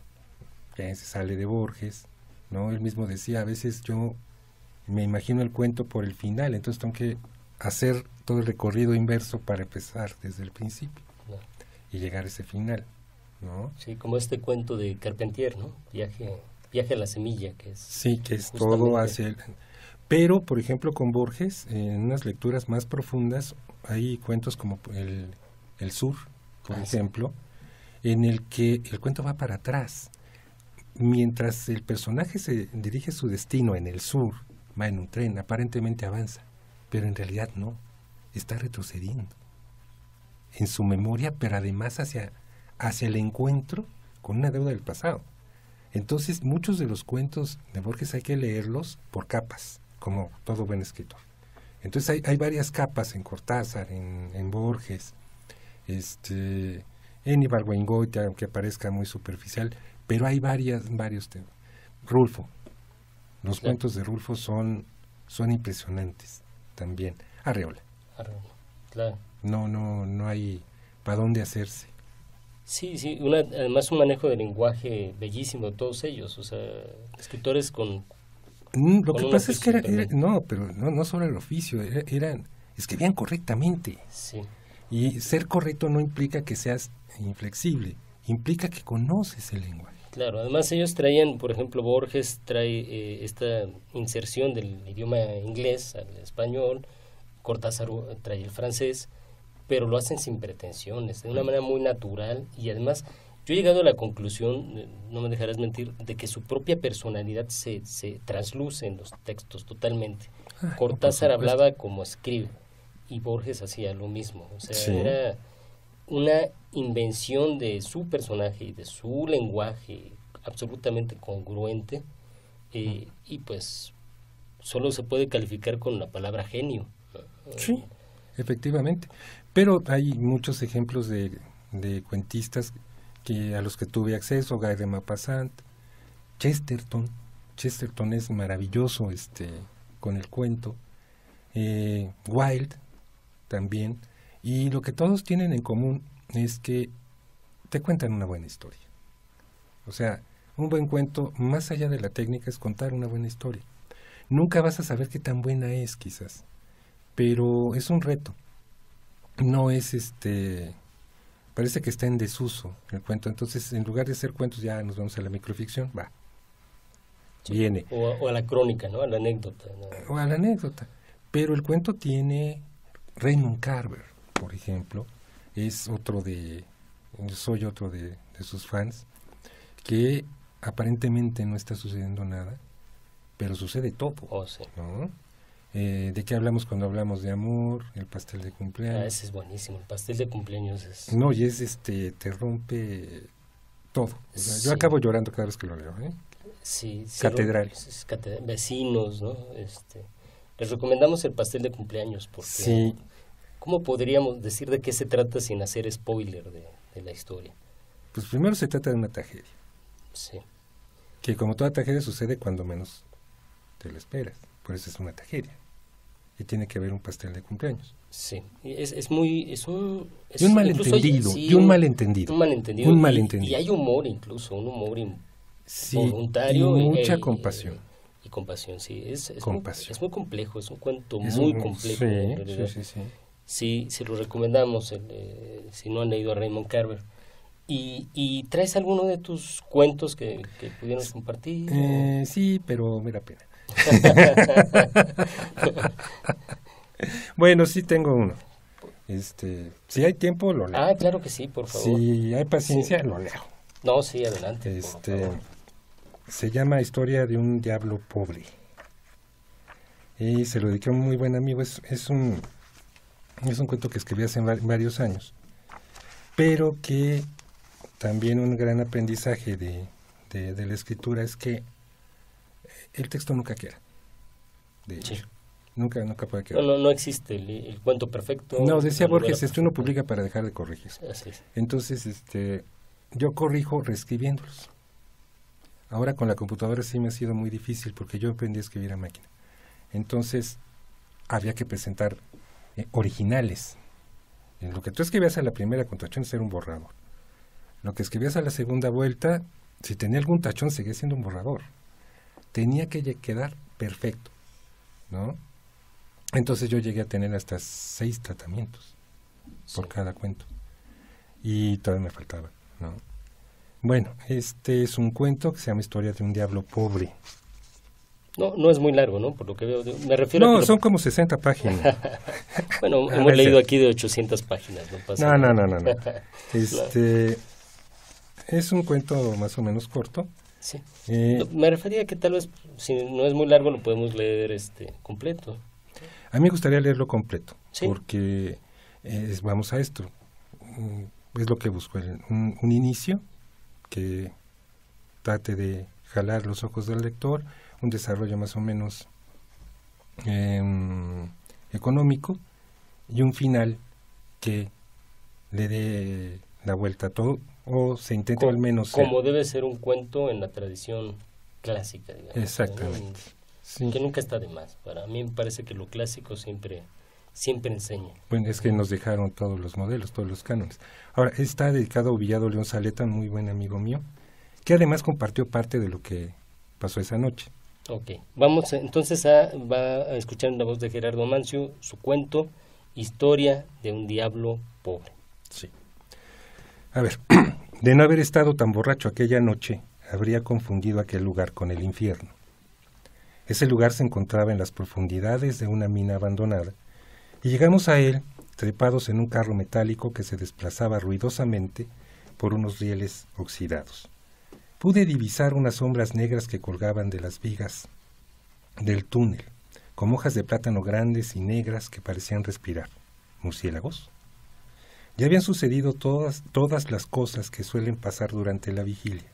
que se sale de Borges, ¿no? Él mismo decía, a veces yo me imagino el cuento por el final, entonces tengo que hacer todo el recorrido inverso para empezar desde el principio, ¿no? Y llegar a ese final, ¿no? Sí, como este cuento de Carpentier, ¿no? Viaje a la semilla, que es... Sí, que es todo hacia el... Pero, por ejemplo, con Borges, en unas lecturas más profundas, hay cuentos como el Sur, por ejemplo, en el que el cuento va para atrás. Mientras el personaje se dirige su destino en el sur, va en un tren, aparentemente avanza, pero en realidad no, está retrocediendo en su memoria, pero además hacia el encuentro con una deuda del pasado. Entonces, muchos de los cuentos de Borges hay que leerlos por capas, como todo buen escritor. Entonces hay varias capas en Cortázar, en Borges, en Ibargüengoitia, aunque parezca muy superficial, pero hay varios temas. Rulfo, los cuentos de Rulfo son impresionantes también. Arreola, claro. No hay para dónde hacerse. Sí, además un manejo de lenguaje bellísimo de todos ellos, o sea, escritores con... Lo que pasa es que no solo el oficio, escribían correctamente. Sí. Y ser correcto no implica que seas inflexible, implica que conoces el lenguaje. Claro, además ellos traían, por ejemplo, Borges trae esta inserción del idioma inglés al español, Cortázar trae el francés, pero lo hacen sin pretensiones, de una manera muy natural, y además yo he llegado a la conclusión, no me dejarás mentir, de que su propia personalidad se trasluce en los textos totalmente. Cortázar hablaba como escribe, y Borges hacía lo mismo, o sea, era una invención de su personaje y de su lenguaje absolutamente congruente, y pues solo se puede calificar con la palabra genio. Sí, efectivamente, pero hay muchos ejemplos de cuentistas a los que tuve acceso, Guy de Maupassant, Chesterton es maravilloso con el cuento, Wilde también, y lo que todos tienen en común es que te cuentan una buena historia. O sea, Un buen cuento, más allá de la técnica, es contar una buena historia. Nunca vas a saber qué tan buena es, quizás, pero es un reto. No es parece que está en desuso el cuento. Entonces, en lugar de ser cuentos, ya nos vamos a la microficción, Sí. Viene. O a la crónica, ¿no? A la anécdota, ¿no? O a la anécdota. Pero el cuento tiene Raymond Carver, por ejemplo, soy otro de sus fans, que aparentemente no está sucediendo nada, pero sucede todo. Oh, sí. ¿No? ¿De qué hablamos cuando hablamos de amor? El pastel de cumpleaños. Ese es buenísimo, el pastel de cumpleaños es... No, y te rompe todo. O sea, Sí. yo acabo llorando cada vez que lo leo, ¿eh? Sí, Catedral. Vecinos, ¿no? Les recomendamos el pastel de cumpleaños porque Sí. ¿cómo podríamos decir de qué se trata sin hacer spoiler de la historia? Pues primero se trata de una tragedia, Sí. que como toda tragedia sucede cuando menos te lo esperas, por eso es una tragedia. Y tiene que haber un pastel de cumpleaños. Sí, es muy... Es un malentendido, sí, y un malentendido. Un malentendido. Un malentendido. Y hay humor incluso, un humor Sí, voluntario. y mucha compasión. Y compasión, sí. Es Compasión. muy complejo, es un cuento Es muy un- complejo. sí, en realidad. sí. Sí, se lo recomendamos, si no han leído a Raymond Carver. ¿Y traes alguno de tus cuentos que pudieras compartir? Sí, pero me da pena. Bueno, sí tengo uno. Si hay tiempo, lo leo. Ah, claro que sí, por favor. Si hay paciencia, Sí. lo leo. No, sí, adelante. por favor. Se llama Historia de un diablo pobre. Y se lo dediqué a un muy buen amigo. Es un cuento que escribí hace varios años. Pero que también un gran aprendizaje de la escritura es que el texto nunca queda. De hecho, Sí. nunca puede quedar. No existe el cuento perfecto. No, decía la novela Borges, uno perfecta. publica para dejar de corregir. Así es. Entonces, yo corrijo reescribiéndolos. Ahora con la computadora sí me ha sido muy difícil porque yo aprendí a escribir a máquina. Entonces, había que presentar originales. Lo que tú escribías a la primera con tachones era un borrador. Lo que escribías a la segunda vuelta, si tenía algún tachón, seguía siendo un borrador. Tenía que quedar perfecto, ¿no? Entonces yo llegué a tener hasta 6 tratamientos por cada cuento. Y todavía me faltaba, ¿no? Bueno, este es un cuento que se llama Historia de un diablo pobre. No es muy largo, ¿no? Por lo que veo. Me refiero a No, que son como 60 páginas. Bueno, A hemos ver, leído sí. aquí de 800 páginas, no pasa No. nada. Es un cuento más o menos corto. Sí. Eh, Me refería a que tal vez, si no es muy largo, lo podemos leer completo. A mí me gustaría leerlo completo, Sí. porque vamos a esto. Es lo que busco, un inicio que trate de jalar los ojos del lector, un desarrollo más o menos económico y un final que le dé la vuelta a todo, o se intente al menos ser. Como debe ser un cuento en la tradición clásica, digamos. Exactamente. ¿no? Sí. Que nunca está de más. Para mí me parece que lo clásico siempre enseña. Bueno, es que nos dejaron todos los modelos, todos los cánones. Ahora, está dedicado a Villado León Saleta, un muy buen amigo mío, que además compartió parte de lo que pasó esa noche. Ok, vamos entonces va a escuchar en la voz de Gerardo Mancio su cuento Historia de un diablo pobre. Sí. A ver, de no haber estado tan borracho aquella noche, habría confundido aquel lugar con el infierno. Ese lugar se encontraba en las profundidades de una mina abandonada, y llegamos a él trepados en un carro metálico que se desplazaba ruidosamente por unos rieles oxidados. Pude divisar unas sombras negras que colgaban de las vigas del túnel, con hojas de plátano grandes y negras que parecían respirar. ¿Murciélagos? Ya habían sucedido todas las cosas que suelen pasar durante la vigilia.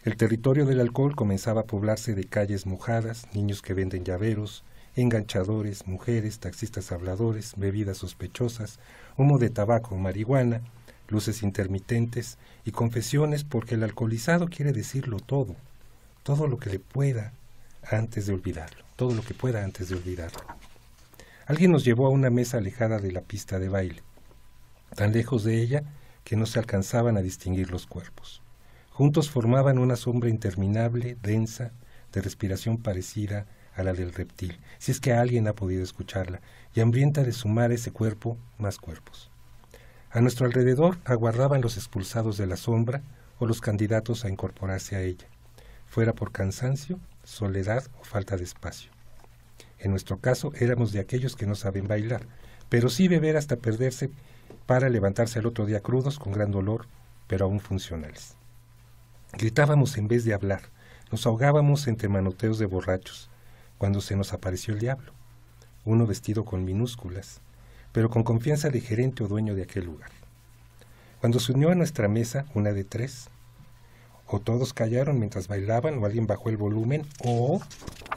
El territorio del alcohol comenzaba a poblarse de calles mojadas, niños que venden llaveros, enganchadores, mujeres, taxistas habladores, bebidas sospechosas, humo de tabaco, marihuana, luces intermitentes y confesiones, porque el alcoholizado quiere decirlo todo lo que le pueda antes de olvidarlo, todo lo que pueda antes de olvidarlo. Alguien nos llevó a una mesa alejada de la pista de baile, tan lejos de ella que no se alcanzaban a distinguir los cuerpos. Juntos formaban una sombra interminable, densa, de respiración parecida a la del reptil, si es que alguien ha podido escucharla, y hambrienta de sumar ese cuerpo más cuerpos. A nuestro alrededor aguardaban los expulsados de la sombra o los candidatos a incorporarse a ella, fuera por cansancio, soledad o falta de espacio. En nuestro caso éramos de aquellos que no saben bailar, pero sí beber hasta perderse para levantarse al otro día crudos con gran dolor, pero aún funcionales. Gritábamos en vez de hablar, nos ahogábamos entre manoteos de borrachos, cuando se nos apareció el diablo, uno vestido con minúsculas, pero con confianza de gerente o dueño de aquel lugar. Cuando se unió a nuestra mesa, una de tres, o todos callaron mientras bailaban, o alguien bajó el volumen, o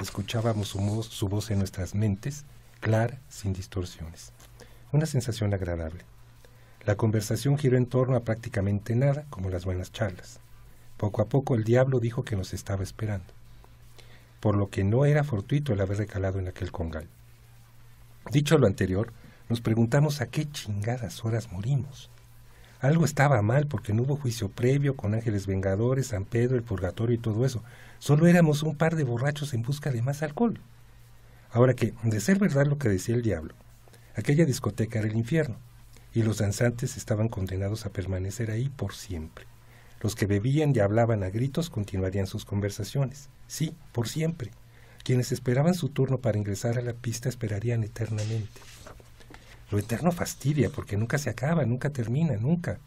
escuchábamos su voz en nuestras mentes, clara, sin distorsiones. Una sensación agradable. La conversación giró en torno a prácticamente nada, como las buenas charlas. Poco a poco el diablo dijo que nos estaba esperando, por lo que no era fortuito el haber recalado en aquel congal. Dicho lo anterior, nos preguntamos a qué chingadas horas morimos. Algo estaba mal porque no hubo juicio previo con ángeles vengadores, San Pedro, el purgatorio y todo eso. Solo éramos un par de borrachos en busca de más alcohol. Ahora que, de ser verdad lo que decía el diablo, aquella discoteca era el infierno, y los danzantes estaban condenados a permanecer ahí por siempre. Los que bebían y hablaban a gritos continuarían sus conversaciones. Sí, por siempre. Quienes esperaban su turno para ingresar a la pista esperarían eternamente. Lo eterno fastidia, porque nunca se acaba, nunca termina, nunca.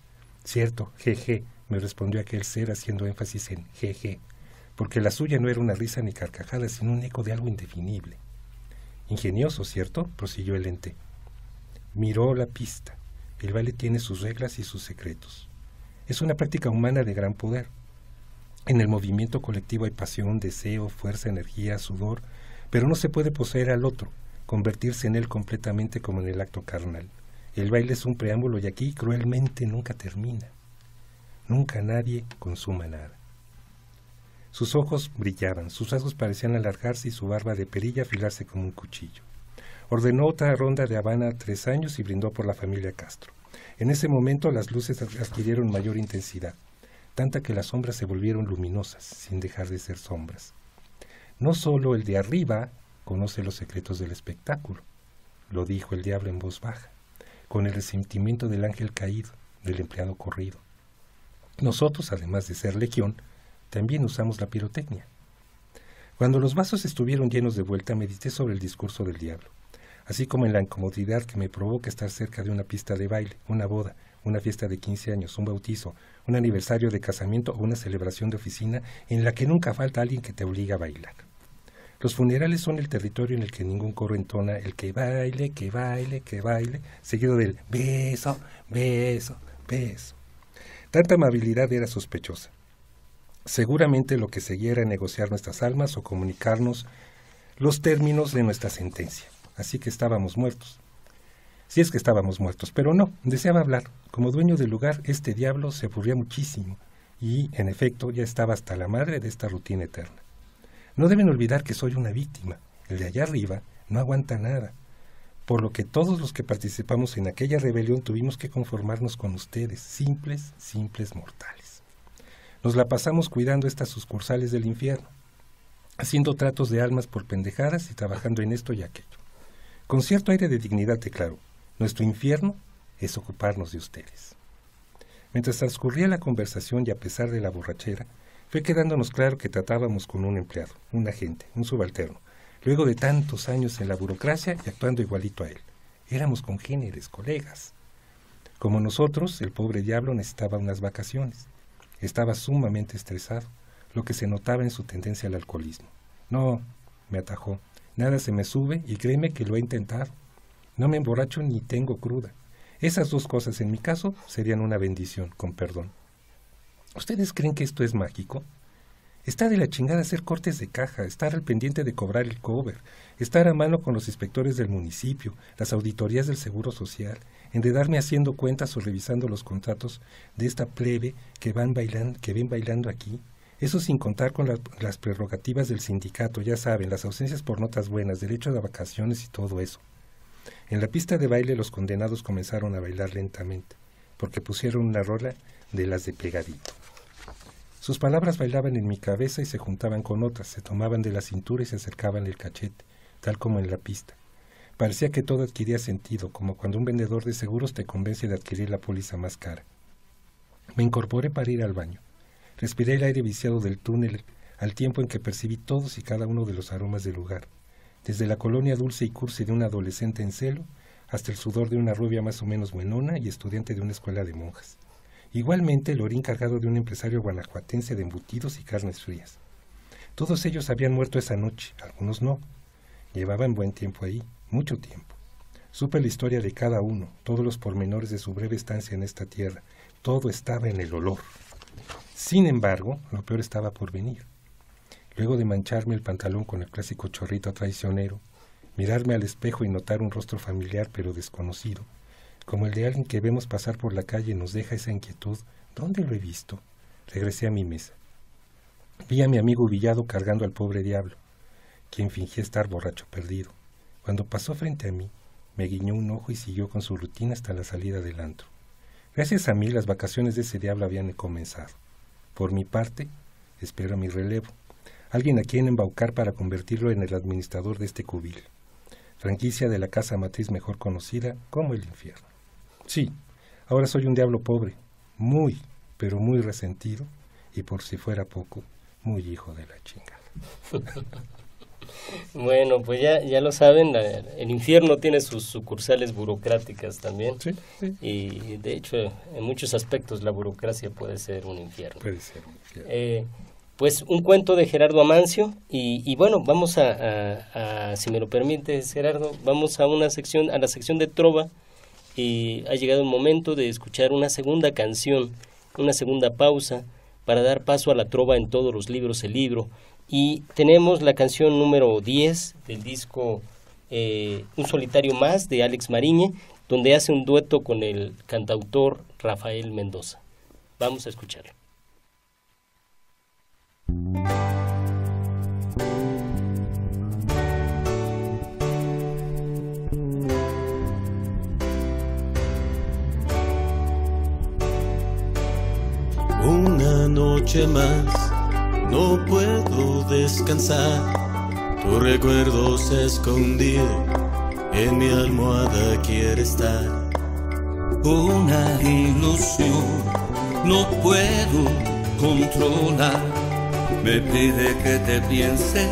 Cierto, jeje, me respondió aquel ser haciendo énfasis en jeje, porque la suya no era una risa ni carcajada, sino un eco de algo indefinible. Ingenioso, ¿cierto?, prosiguió el ente. Miró la pista. El baile tiene sus reglas y sus secretos. Es una práctica humana de gran poder. En el movimiento colectivo hay pasión, deseo, fuerza, energía, sudor, pero no se puede poseer al otro, convertirse en él completamente como en el acto carnal. El baile es un preámbulo y aquí cruelmente nunca termina. Nunca nadie consuma nada. Sus ojos brillaban, sus rasgos parecían alargarse y su barba de perilla afilarse como un cuchillo. Ordenó otra ronda de Habana 3 años y brindó por la familia Castro. En ese momento las luces adquirieron mayor intensidad, tanta que las sombras se volvieron luminosas, sin dejar de ser sombras. No solo el de arriba conoce los secretos del espectáculo, lo dijo el diablo en voz baja, con el resentimiento del ángel caído, del empleado corrido. Nosotros, además de ser legión, también usamos la pirotecnia. Cuando los vasos estuvieron llenos de vuelta, medité sobre el discurso del diablo, así como en la incomodidad que me provoca estar cerca de una pista de baile, una boda, una fiesta de 15 años, un bautizo, un aniversario de casamiento o una celebración de oficina en la que nunca falta alguien que te obliga a bailar. Los funerales son el territorio en el que ningún coro entona el que baile, que baile, que baile, seguido del beso, beso, beso. Tanta amabilidad era sospechosa. Seguramente lo que seguía era negociar nuestras almas o comunicarnos los términos de nuestra sentencia. Así que estábamos muertos. Si es que estábamos muertos, pero no, deseaba hablar. Como dueño del lugar, este diablo se aburría muchísimo y, en efecto, ya estaba hasta la madre de esta rutina eterna. No deben olvidar que soy una víctima. El de allá arriba no aguanta nada, por lo que todos los que participamos en aquella rebelión tuvimos que conformarnos con ustedes, simples mortales. Nos la pasamos cuidando estas sucursales del infierno, haciendo tratos de almas por pendejadas y trabajando en esto y aquello. Con cierto aire de dignidad declaro, nuestro infierno es ocuparnos de ustedes. Mientras transcurría la conversación y a pesar de la borrachera, fue quedándonos claro que tratábamos con un empleado, un agente, un subalterno, luego de tantos años en la burocracia y actuando igualito a él. Éramos congéneres, colegas. Como nosotros, el pobre diablo necesitaba unas vacaciones. Estaba sumamente estresado, lo que se notaba en su tendencia al alcoholismo. No, me atajó. Nada se me sube y créeme que lo he intentado. No me emborracho ni tengo cruda. Esas dos cosas en mi caso serían una bendición, con perdón. ¿Ustedes creen que esto es mágico? Está de la chingada hacer cortes de caja, estar al pendiente de cobrar el cover, estar a mano con los inspectores del municipio, las auditorías del Seguro Social, enredarme haciendo cuentas o revisando los contratos de esta plebe que ven bailando aquí. Eso sin contar con las prerrogativas del sindicato, ya saben, las ausencias por notas buenas, derecho a vacaciones y todo eso. En la pista de baile los condenados comenzaron a bailar lentamente, porque pusieron una rola de las de pegadito. Sus palabras bailaban en mi cabeza y se juntaban con otras, se tomaban de la cintura y se acercaban el cachete, tal como en la pista. Parecía que todo adquiría sentido, como cuando un vendedor de seguros te convence de adquirir la póliza más cara. Me incorporé para ir al baño. Respiré el aire viciado del túnel, al tiempo en que percibí todos y cada uno de los aromas del lugar, desde la colonia dulce y cursi de un adolescente en celo, hasta el sudor de una rubia más o menos buenona y estudiante de una escuela de monjas. Igualmente el orín cargado de un empresario guanajuatense de embutidos y carnes frías. Todos ellos habían muerto esa noche, algunos no. Llevaban buen tiempo ahí, mucho tiempo. Supe la historia de cada uno, todos los pormenores de su breve estancia en esta tierra. Todo estaba en el olor. Sin embargo, lo peor estaba por venir. Luego de mancharme el pantalón con el clásico chorrito traicionero, mirarme al espejo y notar un rostro familiar pero desconocido, como el de alguien que vemos pasar por la calle, nos deja esa inquietud. ¿Dónde lo he visto? Regresé a mi mesa. Vi a mi amigo Villado cargando al pobre diablo, quien fingía estar borracho perdido. Cuando pasó frente a mí, me guiñó un ojo y siguió con su rutina hasta la salida del antro. Gracias a mí, las vacaciones de ese diablo habían comenzado. Por mi parte, espero mi relevo. Alguien a quien embaucar para convertirlo en el administrador de este cubil. Franquicia de la casa matriz mejor conocida como el infierno. Sí, ahora soy un diablo pobre, muy, pero muy resentido, y por si fuera poco, muy hijo de la chingada. Bueno, pues ya lo saben, el infierno tiene sus sucursales burocráticas también. Sí, sí. Y de hecho, en muchos aspectos la burocracia puede ser un infierno. Puede ser un infierno. Pues un cuento de Gerardo Amancio y bueno, vamos a si me lo permites, Gerardo, vamos a la sección de trova. Y ha llegado el momento de escuchar una segunda canción, una segunda pausa para dar paso a la trova en todos los libros, el libro. Y tenemos la canción número 10 del disco Un solitario más de Alex Mariñe, donde hace un dueto con el cantautor Rafael Mendoza. Vamos a escucharlo. Una noche más, no puedo descansar. Tu recuerdo se ha escondido, en mi almohada quiere estar. Una ilusión, no puedo controlar. Me pide que te piense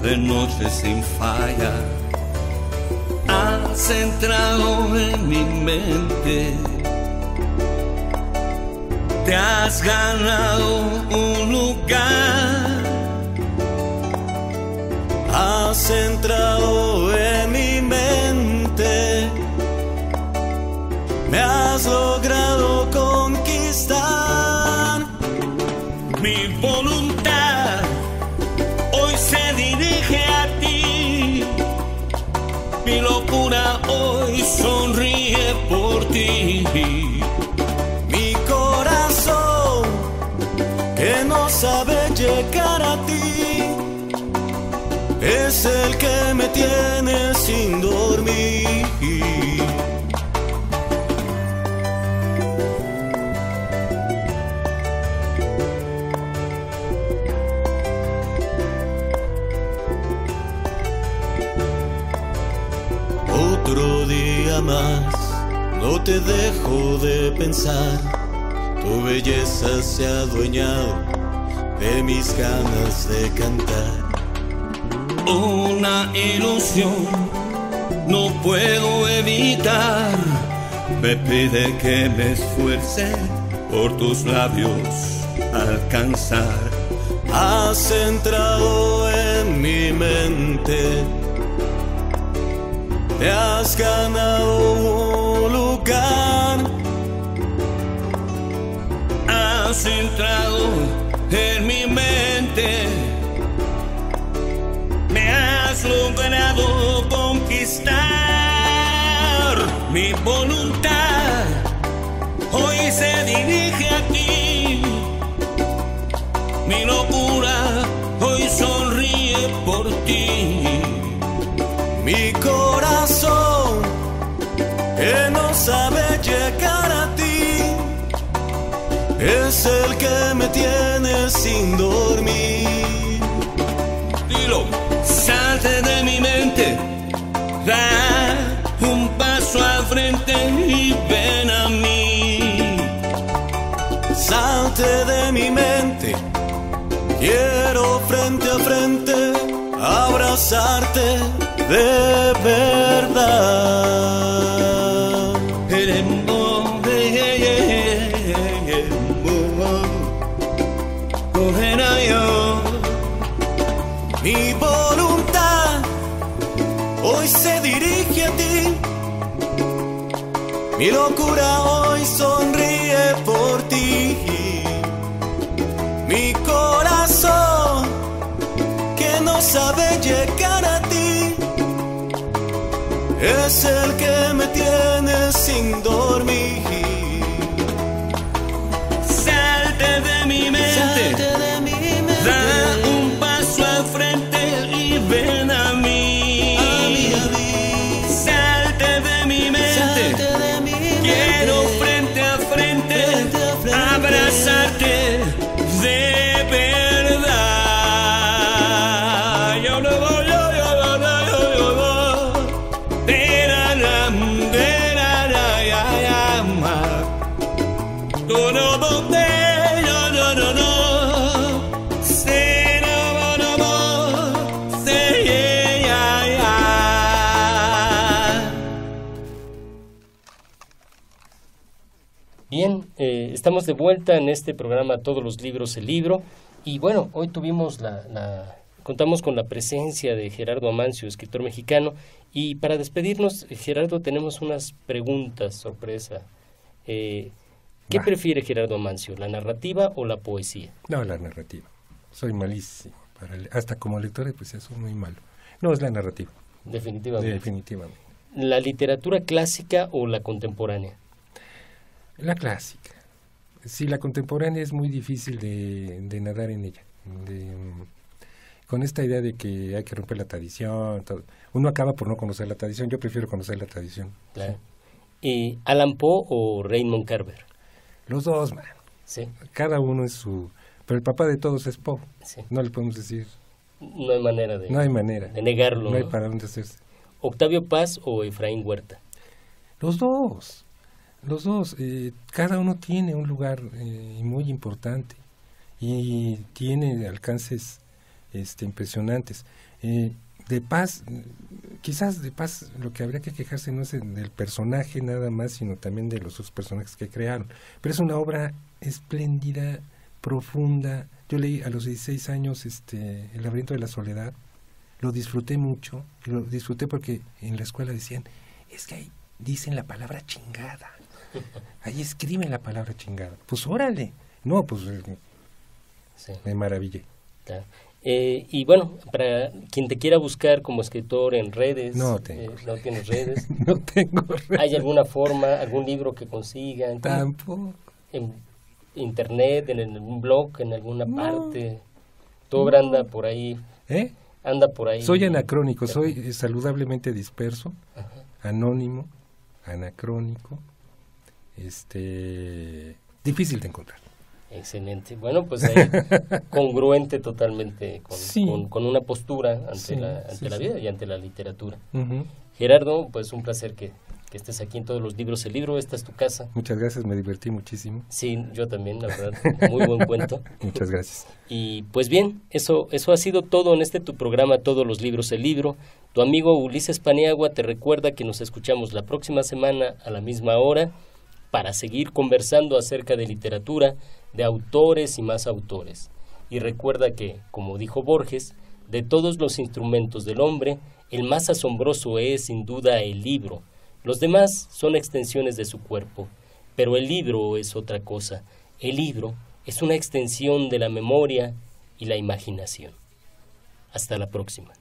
de noche sin falla. Has entrado en mi mente. Te has ganado un lugar. Has entrado en mi mente. Me has logrado conquistar. Mi voluntad hoy se dirige a ti. Mi locura hoy sonríe por ti. Que no sabe llegar a ti, es el que me tiene sin dormir. Otro día más, no te dejo de pensar. Tu belleza se ha adueñado de mis ganas de cantar. Una ilusión no puedo evitar. Me pide que me esfuerce por tus labios alcanzar. Has entrado en mi mente. Te has ganado un lugar. Has entrado en mi mente. Me has logrado conquistar. Mi voluntad hoy se dirige a ti. Mi locura hoy sonríe por ti. Mi corazón que no sabe llegar a ti, es es el que me tiene sin dormir. Dilo. Salte de mi mente, da un paso al frente y ven a mí. Salte de mi mente, quiero frente a frente abrazarte de verdad. Mi voluntad hoy se dirige a ti, mi locura hoy sonríe por ti. Mi corazón que no sabe llegar a ti es el que me tiene sin dormir. Salte de mi mente, da un paso al frente y ven a mí. Salte de mi mente, quiero frente a frente abrazarte de verdad. Yo no voy, Bien, estamos de vuelta en este programa Todos los libros, el libro. Y bueno, hoy tuvimos contamos con la presencia de Gerardo Amancio, escritor mexicano. Y para despedirnos, Gerardo, tenemos unas preguntas sorpresa. ¿Qué prefiere Gerardo Amancio, la narrativa o la poesía? No, la narrativa. Soy malísimo. Hasta como lector, pues soy muy malo. No, es la narrativa. Definitivamente. Definitivamente. ¿La literatura clásica o la contemporánea? La clásica. Sí, la contemporánea es muy difícil de nadar en ella. Con esta idea de que hay que romper la tradición, todo. Uno acaba por no conocer la tradición. Yo prefiero conocer la tradición. Claro. ¿Allan Poe o Raymond Carver? Los dos, man. Sí. Cada uno es su... Pero el papá de todos es Poe. Sí. No le podemos decir... No hay manera de... No hay manera. De negarlo. No hay para dónde hacerse. ¿Octavio Paz o Efraín Huerta? Los dos. Los dos. Cada uno tiene un lugar muy importante y tiene alcances impresionantes. De Paz, quizás de Paz lo que habría que quejarse no es del personaje nada más, sino también de los otros personajes que crearon. Pero es una obra espléndida, profunda. Yo leí a los 16 años El laberinto de la soledad. Lo disfruté mucho. Lo disfruté porque en la escuela decían, es que ahí dicen la palabra chingada. Ahí escriben la palabra chingada. Pues órale. No, pues sí. Me maravillé. Claro. Y bueno, para quien te quiera buscar como escritor en redes, no tengo. ¿No tienes redes? No tengo redes. ¿Hay alguna forma, algún libro que consigan? Tampoco. ¿En internet, en un blog, en alguna parte? Tu obra anda por ahí. Anda por ahí. Soy anacrónico, soy saludablemente disperso, ajá. Anónimo, anacrónico, difícil de encontrar. Excelente. Bueno, pues ahí congruente totalmente con una postura ante la vida y ante la literatura. Uh-huh. Gerardo, pues un placer que estés aquí en Todos los libros, el libro, esta es tu casa. Muchas gracias, me divertí muchísimo. Sí, yo también, la verdad, muy buen cuento. Muchas gracias. Y pues bien, eso ha sido todo en tu programa Todos los libros, el libro. Tu amigo Ulises Paniagua te recuerda que nos escuchamos la próxima semana a la misma hora para seguir conversando acerca de literatura, de autores y más autores. Y recuerda que, como dijo Borges, de todos los instrumentos del hombre, el más asombroso es, sin duda, el libro. Los demás son extensiones de su cuerpo, pero el libro es otra cosa. El libro es una extensión de la memoria y la imaginación. Hasta la próxima.